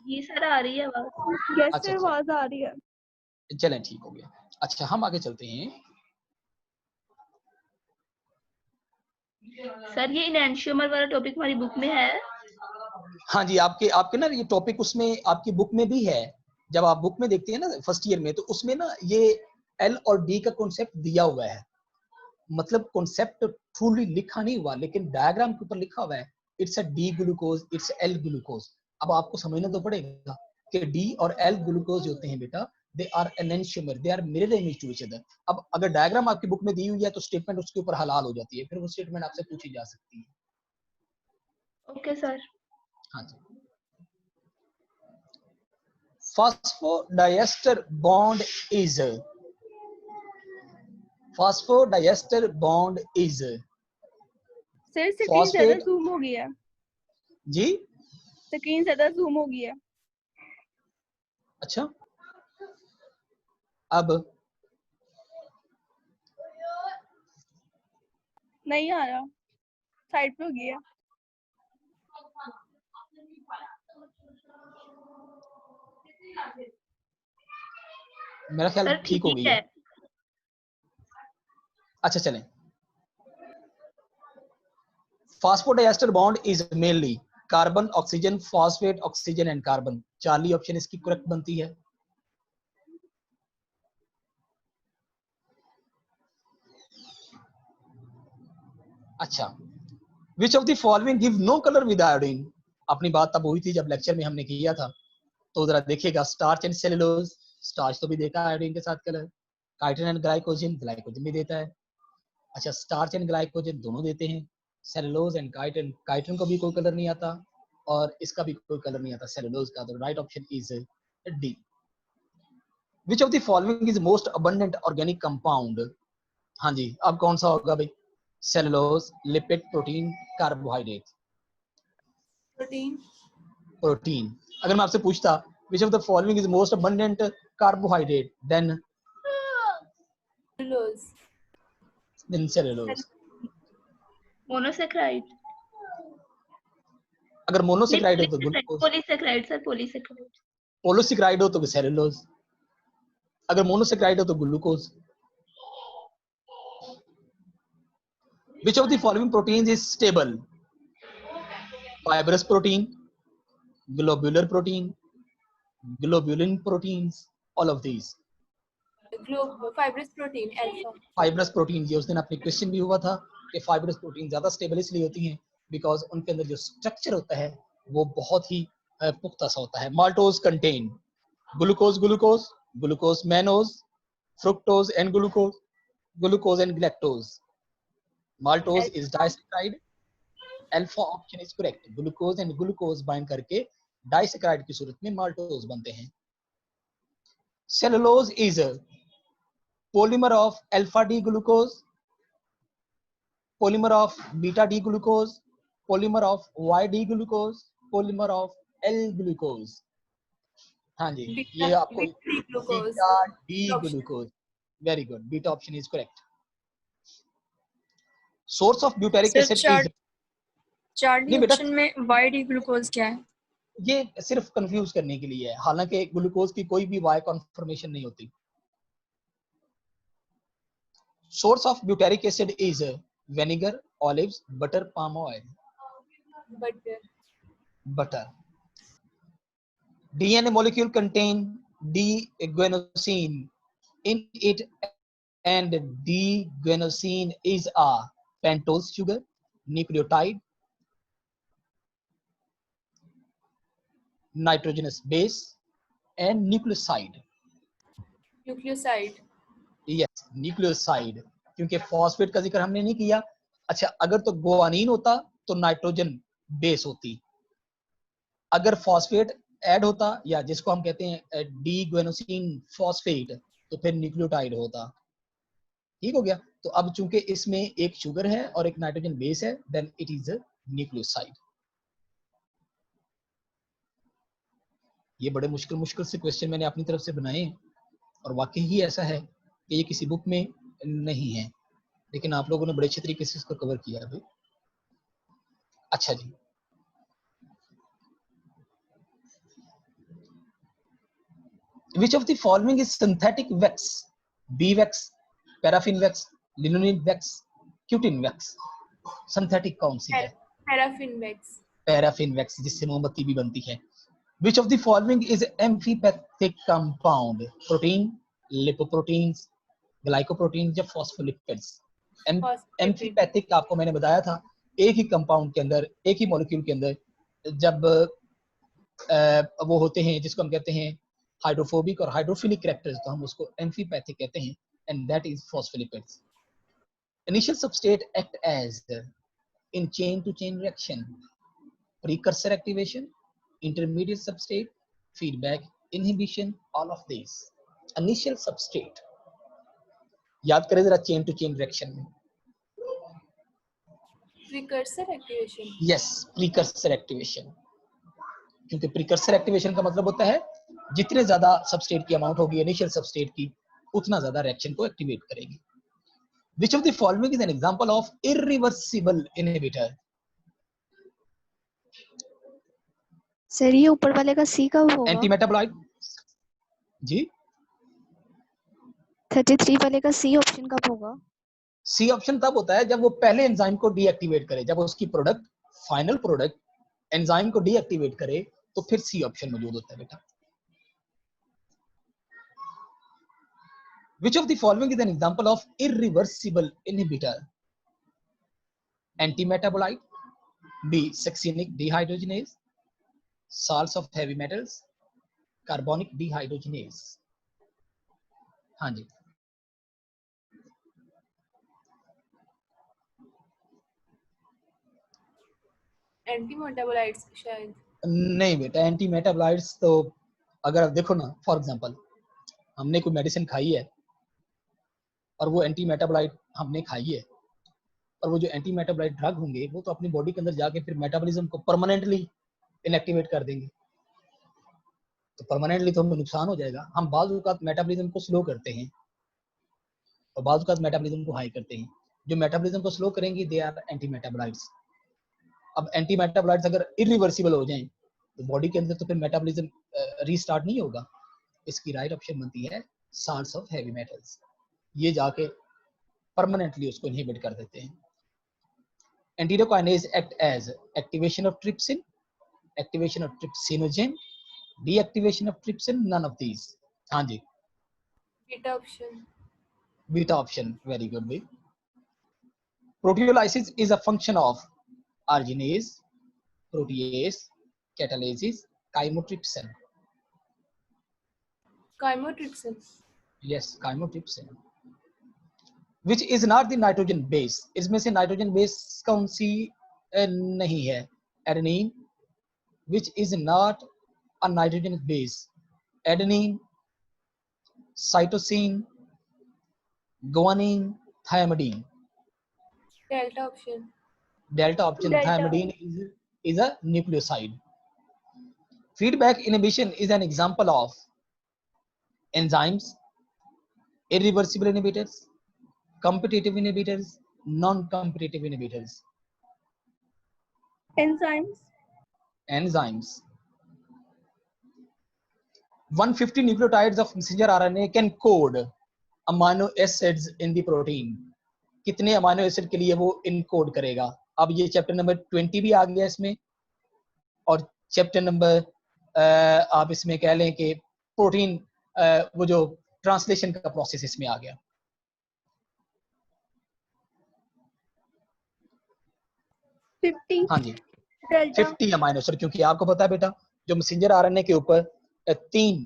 जी सर आ रही है आवाज। यस अच्छा, सर आवाज आ रही है। चलें ठीक हो गया। अच्छा हम आगे चलते हैं। सर ये एनेंशियोमर वाला टॉपिक हमारी बुक में है? हाँ जी, आपके आपके ना ये टॉपिक उसमें आपकी बुक में भी है, जब आप बुक में देखते हैं ना फर्स्ट ईयर में, तो उसमें ना ये एल और डी का कॉन्सेप्ट दिया हुआ है, मतलब कॉन्सेप्ट ट्रूली लिखा नहीं हुआ, लेकिन डायग्राम के ऊपर लिखा हुआ है it's a D glucose, it's L glucose. अब आपको समझना तो पड़ेगा कि डी और एल ग्लूकोज जो होते हैं बेटा, they are enantiomer, they are mirror image to each other. अब अगर डायग्राम आपकी बुक में दी हुई है तो स्टेटमेंट उसके ऊपर हलाल हो जाती है, फिर वो स्टेटमेंट आपसे पूछी जा सकती है। Okay sir. हाँ जी। Phosphodiester bond is phosphodiester bond is sir screen Phosphate- ज्यादा जूम हो गया, जी स्क्रीन ज्यादा जूम हो गया। अच्छा, अब नहीं आ रहा, साइड पे हो गया। मेरा ख्याल सर ठीक हो गई है। अच्छा चलें। Phosphodiester bond is mainly carbon oxygen, phosphate oxygen and carbon. Charlie option इसकी करेक्ट बनती है। अच्छा, which of the following give no colour with iodine. अपनी बात तब हुई थी जब लेक्चर में हमने किया था, तो जरा देखिएगा, स्टार्च एंड सेलुलोज, स्टार्च तो भी देखा है आयोडीन के साथ colour, chitin and glycogen, glycogen भी देता है। अच्छा, स्टार्च एंड ग्लाइकोजन दोनों देते हैं, सेलुलोज एंड काइटिन, काइटिन को भी कोई कलर नहीं आता और इसका भी कोई कलर नहीं आता सेलुलोज का। तो right option is D. Which of the following is most abundant organic compound. हाँ जी, अब कौन सा होगा भाई? Cellulose, lipid, protein, carbohydrate. Protein. Protein. अगर मैं आपसे पूछता which of the following is most abundant carbohydrate, then cellulose. Monosaccharide. अगर मोनोसेक्राइड हो तो glucose, polysaccharide sir, polysaccharide. Polysaccharide हो तो सेलुलोज, अगर मोनोसेक्राइड हो तो glucose. Which of the following proteins is stable? Fibrous protein, globular protein, globulin proteins, all of these. Fibrous protein alpha. Fibrous protein, ये उस दिन अपनी क्वेश्चन भी हुआ था कि फाइब्रस प्रोटीन ज्यादा स्टेबल इसलिए होती हैं बिकॉज उनके अंदर जो स्ट्रक्चर होता है वो बहुत ही पुख्ता सा होता है। Maltose contain glucose, glucose, glucose mannose, fructose and glucose, glucose and galactose. Maltose is disaccharide. Alpha option is correct. Glucose and glucose bind करके डाइसैकराइड की सूरत में माल्टोज बनते हैं। Cellulose is polymer of alpha D glucose, polymer of beta D glucose, polymer of Y D glucose, polymer of L glucose. हाँ जी, ये आपको beta D glucose. Very good, beta option is correct. Source of butyric acid is, Charlie option में Y D glucose क्या है? ये सिर्फ confuse करने के लिए है, हालांकि ग्लूकोज की कोई भी वाई कॉन्फर्मेशन नहीं होती। Source of butyric acid is vinegar, olives, butter, palm oil. Butter. DNA molecule contain D-guanosine in it, and D-guanosine is a pentose sugar, nucleotide, nitrogenous base, and nucleoside. Nucleoside. Yes, nucleoside, क्योंकि phosphate का जिक्र हमने नहीं किया। अच्छा, अगर तो guanine होता तो नाइट्रोजन बेस होती, अगर फॉस्फेट ऐड होता या जिसको हम कहते हैं डी गुएनोसिन फॉस्फेट, तो फिर न्यूक्लियोटाइड होता। ठीक हो गया। तो अब चूंकि इसमें एक शुगर है और एक नाइट्रोजन बेस है, then it is a nucleoside. ये बड़े मुश्किल मुश्किल से क्वेश्चन मैंने अपनी तरफ से बनाए और वाकई ही ऐसा है कि ये किसी बुक में नहीं है, लेकिन आप लोगों ने बड़े अच्छे तरीके से इसको कवर किया है। अच्छा जी, which of the following is synthetic wax? Bee wax, paraffin wax, linolene wax, cutin wax। Synthetic कौन सी है? Paraffin wax. पैराफिन वैक्स, जिससे मोमबत्ती भी बनती है। Which of the following is amphipathic compound? Protein, lipoproteins, glycoprotein या फॉस्फोलिपिड्स? Phospholipid. एम्फीपैथिक आपको मैंने बताया था, एक ही कंपाउंड के अंदर, एक ही मॉलिक्यूल के अंदर जब वो होते हैं जिसको हम कहते हैं हाइड्रोफोबिक और हाइड्रोफिलिक कैरेक्टर्स, तो हम उसको एम्फीपैथिक कहते हैं, and that is phospholipids. Initial substrate act as in chain to chain reaction, precursor activation, intermediate substrate, feedback, inhibition, all of these. Initial substrate, याद करें जरा चेन टू चेन रिएक्शन में. Precursor activation. Yes, precursor activation, क्योंकि precursor activation का मतलब होता है जितने ज्यादा सबस्ट्रेट की अमाउंट होगी इनिशियल सबस्ट्रेट की, उतना ज्यादा रिएक्शन को एक्टिवेट करेगी. Which of the following is an example of irreversible inhibitor? Sir ये ऊपर वाले का सी कब होगा? एंटी मेटाबोलाइट जी. 33 वाले का सी ऑप्शन कब होगा? सी ऑप्शन तब होता है जब वो पहले एंजाइम को डीएक्टिवेट करे, जब उसकी प्रोडक्ट, फाइनल प्रोडक्ट एंजाइम को डीएक्टिवेट करे, तो फिर सी ऑप्शन मौजूद होता है बेटा. Which of the following is an example of irreversible inhibitor? Antimetabolite, B. Succinic dehydrogenase, salts of heavy metals, carbonic dehydrogenase. हाँ जी. Anti-metabolites शायद. नहीं बेटा, एंटी मेटाबोलाइट्स तो अगर आप देखो ना, फॉर एग्जांपल हमने कोई मेडिसिन खाई है और वो एंटी मेटाबोलाइट हमने खाई है, और वो जो एंटी मेटाबोलाइट ड्रग होंगे वो तो अपनी बॉडी के अंदर जाके फिर मेटाबॉलिज्म को परमानेंटली इनएक्टिवेट कर देंगे, तो परमानेंटली तो हमें नुकसान हो जाएगा. हम बाज़ औक़ात मेटाबॉलिज्म को स्लो करते हैं और बाज़ औक़ात मेटाबॉलिज्म को हाई करते हैं. जो मेटाबॉलिज्म को स्लो करेंगे दे आर एंटी मेटाबोलाइट्स. अब एंटी मेटाबोलाइट्स अगर इरिवर्सिबल हो जाएं तो बॉडी के अंदर तो फिर मेटाबॉलिज्म रीस्टार्ट नहीं होगा. इसकी राइट ऑप्शन बनती है साल्ट्स ऑफ हेवी मेटल्स. ये जाके परमानेंटली उसको इनहिबिट कर देते हैं. Enterokinase acts as activation of trypsin, activation of trypsinogen, deactivation of trypsin, none of these. हाँ जी, Beta option. Beta option. Very good भाई. Proteolysis is a function of arginase, protease, catalase, chymotrypsin. Chymotrypsin. Yes, chymotrypsin. Which is not the nitrogen base. इसमें से nitrogen base कौन सी नहीं है? Adenine. Which is not a nitrogen base. Adenine, cytosine, guanine, thymidine. Delta option. Delta option. Delta. Thymidine is a nucleoside. Feedback inhibition is an example of enzymes, irreversible inhibitors, competitive inhibitors, non-competitive inhibitors. Enzymes. Enzymes. 150 nucleotides of messenger RNA can code amino acids in the protein. कितने amino acid के लिए वो encode करेगा? अब ये chapter number 20 भी आ गया इसमें, और चैप्टर नंबर आप इसमें कह लें कि प्रोटीन वो जो ट्रांसलेशन का प्रोसेस इसमें आ गया. हाँ जी, 50 अमाइनो एसिड, क्योंकि आपको पता है बेटा जो मैसेंजर आरएनए के ऊपर 3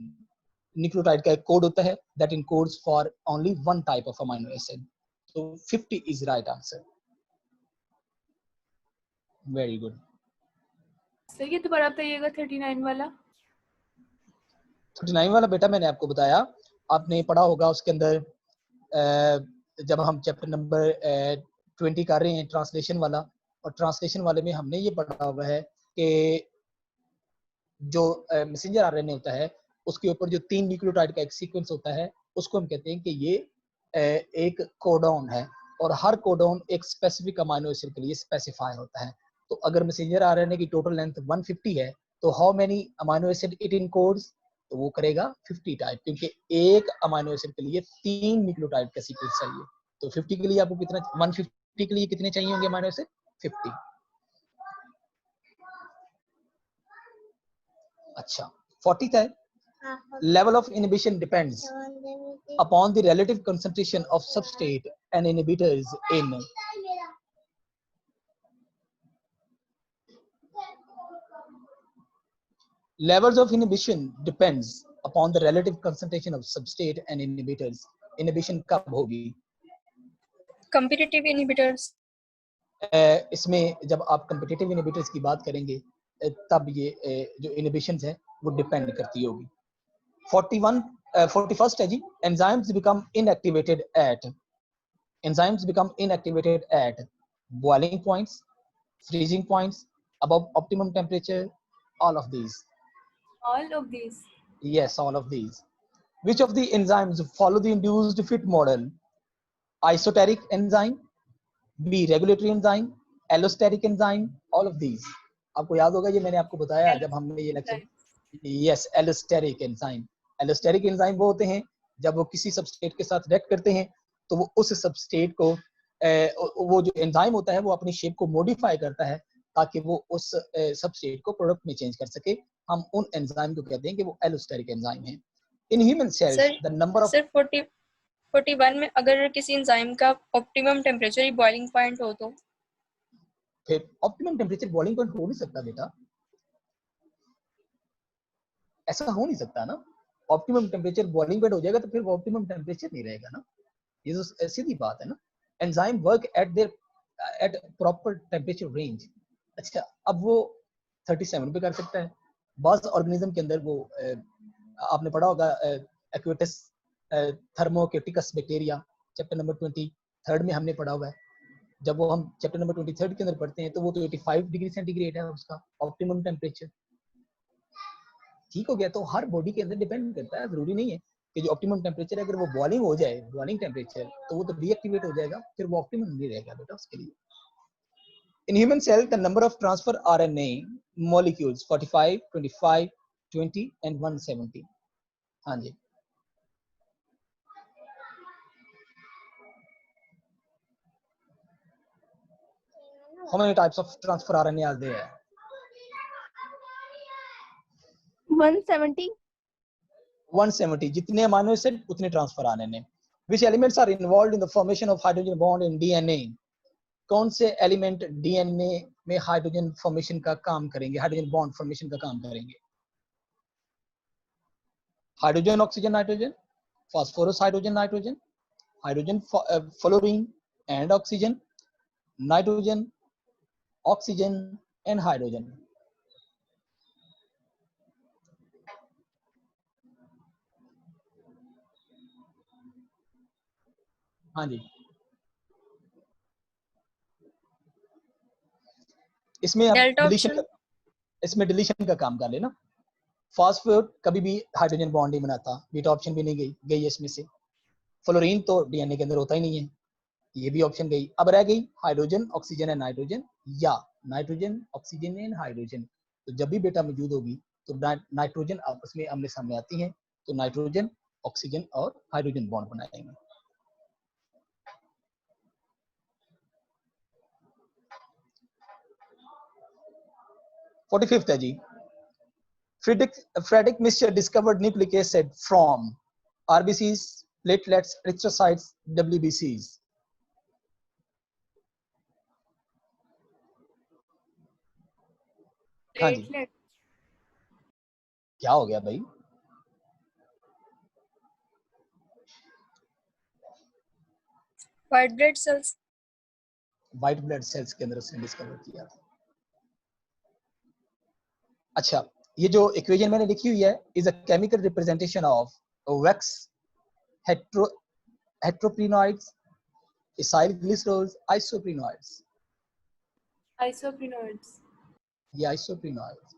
न्यूक्लियोटाइड का एक कोड होता है, that encodes for only one type of amino acid. So 50 is right answer. Very good. Sir ये दोबारा बताइएगा 39 वाला. 39 वाला बेटा मैंने आपको बताया, आपने पढ़ा होगा उसके अंदर जब हम चैप्टर नंबर 20 कर रहे हैं ट्रांसलेशन वाला, और ट्रांसलेशन वाले में हमने ये पढ़ा हुआ है कि जो मैसेंजर आरएनए होता है उसके ऊपर जो 3 न्यूक्लियोटाइड का एक सीक्वेंस होता है उसको हम कहते हैं कि ये एक कोडॉन है, और हर कोडॉन एक स्पेसिफिक अमाइनो एसिड के लिए स्पेसिफाई होता है. तो अगर मैसेंजर आरएनए की टोटल लेंथ 150 है तो how many amino acid it encodes? तो वो करेगा 50 टाइप, क्योंकि एक अमाइनो एसिड के लिए 3 न्यूक्लियोटाइड का सीक्वेंस चाहिए. तो 50 के लिए आपको कितना, 150 के लिए कितने चाहिए होंगे अमाइनो एसिड? 50. अच्छा 40th है, level of inhibition depends upon the relative concentration of substrate and inhibitors in levels of inhibition depends upon the relative concentration of substrate and inhibitors. inhibition कब होगी? competitive inhibitors. इसमें जब आप competitive inhibitors की बात करेंगे तब ये जो inhibitions है वो depend करती होगी. 41st है जी, enzymes become inactivated at boiling points, freezing points, above optimum temperature, all of these. Yes, all of these. Which of the enzymes follow the induced fit model? Isoteric enzyme, B regulatory enzyme, allosteric enzyme, all of these. आपको याद होगा ये मैंने आपको बताया जब हमने ये lecture. Yes, allosteric enzyme. Allosteric enzyme वो होते हैं जब वो किसी सबस्ट्रेट के साथ रिएक्ट करते हैं तो वो उस सबस्ट्रेट को वो जो एंजाइम होता है वो अपनी शेप को मॉडिफाई करता है ताकि वो उस सबस्ट्रेट को प्रोडक्ट में चेंज कर सके. हम उन एंजाइम को कहते हैं कि वो एलोस्टेरिक एंजाइम है. In human cells the number of 41 में अगर किसी एंजाइम का ऑप्टिमम टेम्परेचर ही बॉइलिंग पॉइंट हो तो फिर ऑप्टिमम टेम्परेचर बॉइलिंग पॉइंट हो नहीं सकता बेटा, ऐसा हो नहीं सकता ना. ऑप्टिमम टेम्परेचर बॉइलिंग पॉइंट हो जाएगा तो फिर वो ऑप्टिमम टेम्परेचर नहीं रहेगा ना, ये तो सीधी बात है ना. Enzyme work at proper temperature range. अच्छा अब वो 37 पे कर सकता है. बस ऑर्गेनिज्म के अंदर वो आपने पढ़ा होगा एक्वेटस थर्मोकेटिकस बैक्टीरिया चैप्टर नंबर 23 में हमने पढ़ा हुआ है. जब वो हम चैप्टर नंबर 23 के अंदर पढ़ते हैं तो वो तो 85 डिग्री सेंटीग्रेड है उसका ऑप्टिमम टेम्परेचर. ठीक हो गया. तो हर बॉडी के अंदर डिपेंड करता है, जरूरी नहीं है कि जो ऑप्टिमम टेम्परेचर है अगर वो बॉइलिंग हो जाए बॉइलिंग टेम्परेचर तो वो तो डीएक्टिवेट हो जाएगा, फिर वो ऑप्टिमम नहीं रहेगा बेटा उसके लिए. In human cell the number of transfer RNA molecules 45, 25, 20 and 170. हाँ जी. How many types of transfer RNA are there? 170. 170. जितने अमीनो एसिड उतने transfer RNA. Which elements are involved in the formation of hydrogen bond in DNA? कौन से element DNA में hydrogen formation का काम करेंगे, hydrogen bond formation का काम करेंगे? Hydrogen oxygen nitrogen, phosphorus hydrogen nitrogen, hydrogen fluorine and oxygen, nitrogen oxygen and hydrogen. हाँ जी. इसमें डिलीशन का काम कर लेना. फास्फोरेट कभी भी हाइड्रोजन बॉन्ड नहीं बनाता, बीटा ऑप्शन भी नहीं गई इसमें से. फ्लोरीन तो डीएनए के अंदर होता ही नहीं है, ये भी ऑप्शन गई. अब रह गई हाइड्रोजन ऑक्सीजन एंड नाइट्रोजन या नाइट्रोजन ऑक्सीजन एंड हाइड्रोजन. तो जब भी बेटा मौजूद होगी तो नाइट्रोजन आपस में आमने सामने आती हैं तो नाइट्रोजन ऑक्सीजन और हाइड्रोजन बॉन्ड बनाएंगे. फोर्टी फिफ्थ है जी. Frederick Mixture discovered nucleic acid from RBCs, platelets, erythrocytes, WBCs. हाँ जी. क्या हो गया भाई? white blood cells. White blood cells के अंदर उसने डिस्कवर किया. अच्छा ये जो इक्वेशन मैंने लिखी हुई है is a chemical representation of wax heteroprenoids, acyl glycerols, isoprenoids. ये isoprenoids.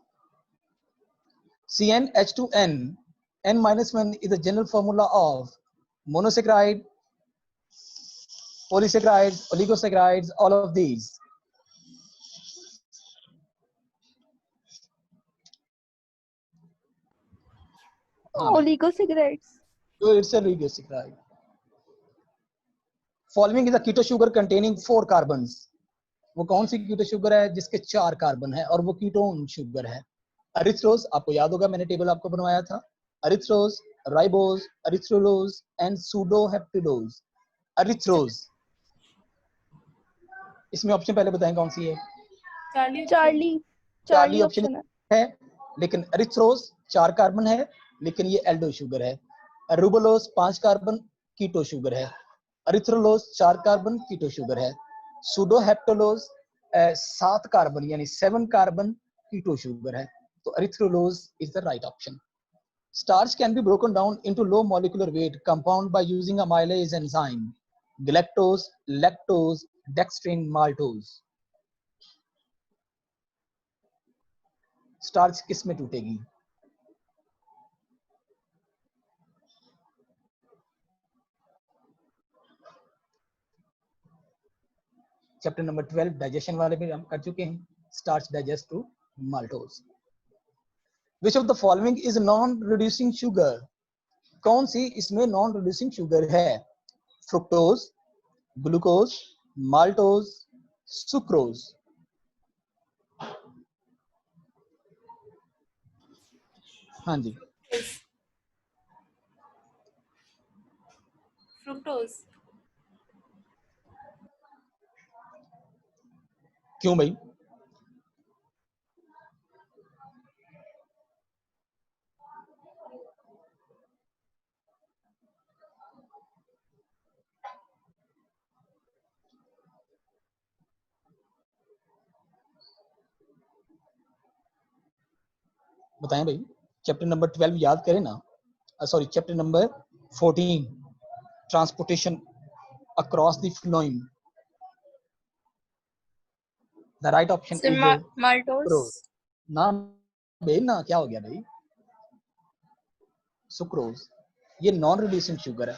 CnH2n n-1 is the general formula of monosaccharide, polysaccharides, oligosaccharides, all of these. Oligosaccharides. So it's a oligosaccharide. Following is a keto sugar containing 4 carbons. वो कौन सी कीटो sugar है जिसके 4 carbon है और वो ketone sugar है. अरिथ्रोज आपको याद होगा, मैंने टेबल आपको बनवाया था, अरिथ्रोज, राइबोज, अरिथ्रोलोज एंड सूडोहेप्टिडोज। अरिथ्रोज, इसमें ऑप्शन पहले बताएं कौन सी है? Charlie Charlie Charlie option option है। है, लेकिन अरिथ्रोज 4 कार्बन है, लेकिन ये एल्डो शुगर है। अरुबुलोज 5 कार्बन, कीटो शुगर है। अरिथ्रोलोज 4 कार्बन, कीटो शुगर है। सूडोहेप्टोलोज 7 कार्बन यानी 7 कार्बन, कीटो शुगर है। तो erythrulose is the right option. Starch can be broken down into low molecular weight compound by using amylase enzyme, galactose, lactose, dextrin, maltose. Starch किस में टूटेगी? Chapter number 12 digestion वाले में हम कर चुके हैं। Starch digest to maltose. Which of the following is non-reducing sugar? कौन सी इसमें नॉन रिड्यूसिंग शुगर है? Fructose, glucose, maltose, sucrose. हाँ जी, फ्रुक्टोज। क्यों भाई? बताएं भाई। चैप्टर नंबर 12 याद करें ना, sorry chapter number 14 transportation across the phloem. The right option is maltose. ना भाई, ना क्या हो गया भाई? सुक्रोज, ये नॉन रिड्यूसिंग शुगर है।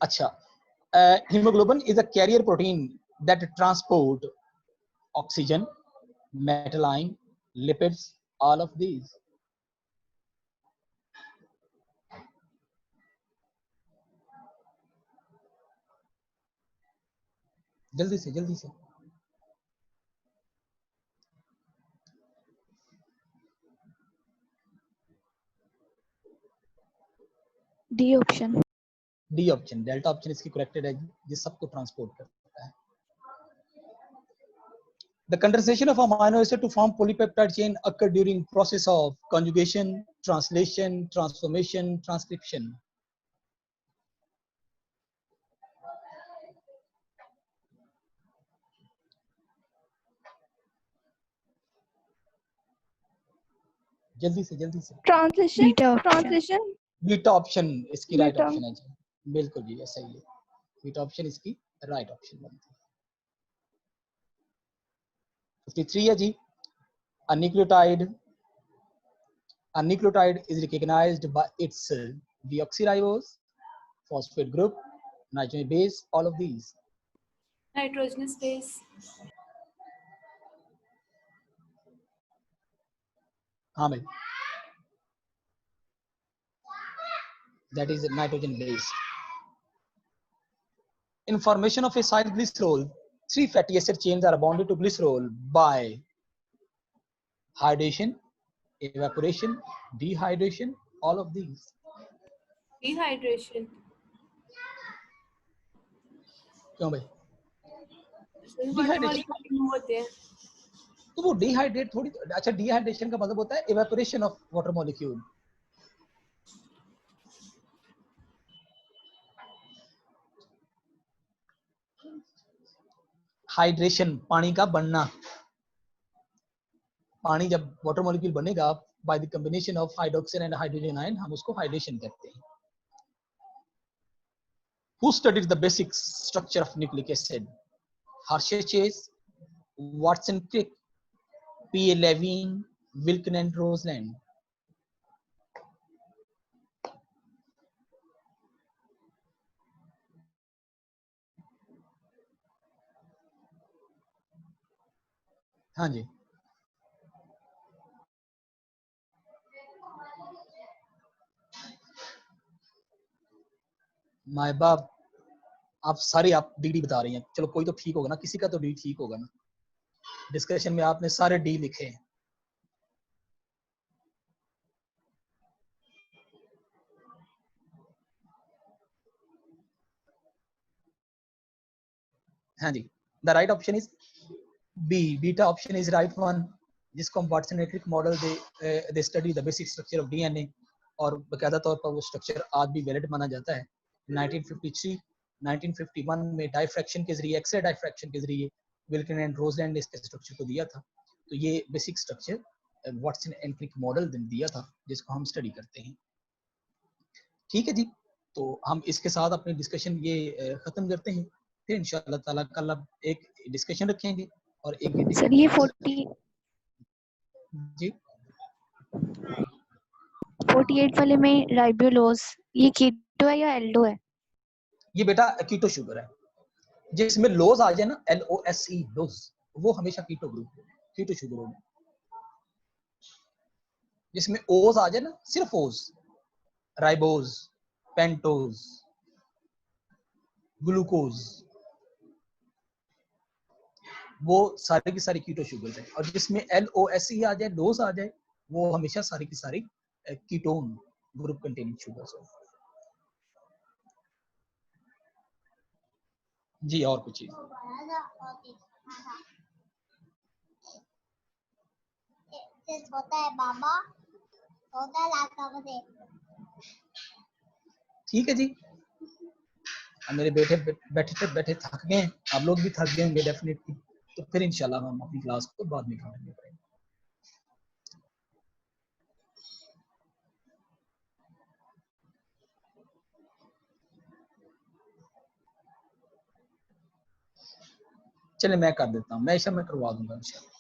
अच्छा, hemoglobin is a carrier protein that transport oxygen, metal ion, lipids, all of these. जल्दी से जल्दी से। D option. D option, delta option इसकी करेक्टेड है, जिस सबको ट्रांसपोर्ट करता है। The condensation of amino acid to form polypeptide chain occur during process of conjugation, translation, transformation, transcription. जल्दी से जल्दी से। Translation. Beta option. Translation. Beta option इसकी राइट बीटा। ऑप्शन है जी, बिल्कुल जी, सही है। बीटा ऑप्शन इसकी राइट ऑप्शन बनती है। 53 है जी। A nucleotide is recognized by its deoxyribose, phosphate group, nitrogen base, all of these. Nitrogenous base. हाँ भाई, that is nitrogen base. In formation of acyl glycerol, 3 fatty acid chains are bonded to glycerol by hydration, evaporation, dehydration, all of these. Dehydration. क्यों भाई? Water molecule होते हैं। तो वो dehydrate थोड़ी, अच्छा डिहाइड्रेशन का मतलब होता है evaporation of water molecule. Hydration, पानी का बनना। पानी जब वाटर मॉलिक्यूल बनेगा by the combination of hydroxyl and hydrogen ion, हम उसको हाइड्रेशन कहते हैं। Who studied the basic structure of nucleic acid? Hershey Chase, Watson Crick, P. A. Levine, Wilkin and Roseland. हाँ जी, माय बाप, आप सारे आप डिग्री बता रही हैं। चलो कोई तो ठीक होगा ना, किसी का तो डिग्री ठीक होगा ना। डिस्कशन में आपने सारे डी लिखे हैं। हाँ जी, the right option is B, beta option is right one, जिसको हम Watson at Crick model they study the basic structure of DNA, और बाकायदा तौर पर वो स्ट्रक्चर आज भी वैलिड माना जाता है। 1953 1951 में डाइफ्रैक्शन के जरिए, एक्स-रे डाइफ्रैक्शन के जरिए विल्किन एंड रोजलैंड ने इसके स्ट्रक्चर को दिया था। तो ये basic structure Watson and Crick model ने दिया था, जिसको हम स्टडी करते हैं। ठीक है जी, तो हम इसके साथ अपनी डिस्कशन ये खत्म करते हैं। फिर इंशाअल्लाह ताला कल अब एक डिस्कशन रखेंगे और एक घंटे सर ये 48 वाले में राइबोलोज ये कीटो है या एल्डो है? ये बेटा कीटो शुगर है। जिसमें लोज आ जाए ना, LOSE लोज, वो हमेशा कीटो ग्रुप है, कीटो शुगर होगा। जिसमें ओज आ जाए ना, सिर्फ ओज, राइबोज, पेंटोज, ग्लूकोज, वो सारी की सारी कीटो शुगर है। और जिसमें LOSE आ जाए, लोज आ जाए, वो हमेशा सारी की सारी कीटोन ग्रुप कंटेनिंग शुगर्स हो। जी, और कुछ चीज ठीक है जी। मेरे बेटे बैठे थक गए, आप लोग भी थक गए होंगे डेफिनेटली। तो फिर इंशाल्लाह हम अपनी क्लास को बाद में कंटिन्यू करेंगे। चलिए मैं कर देता हूँ, मैं करवा दूंगा इंशाल्लाह।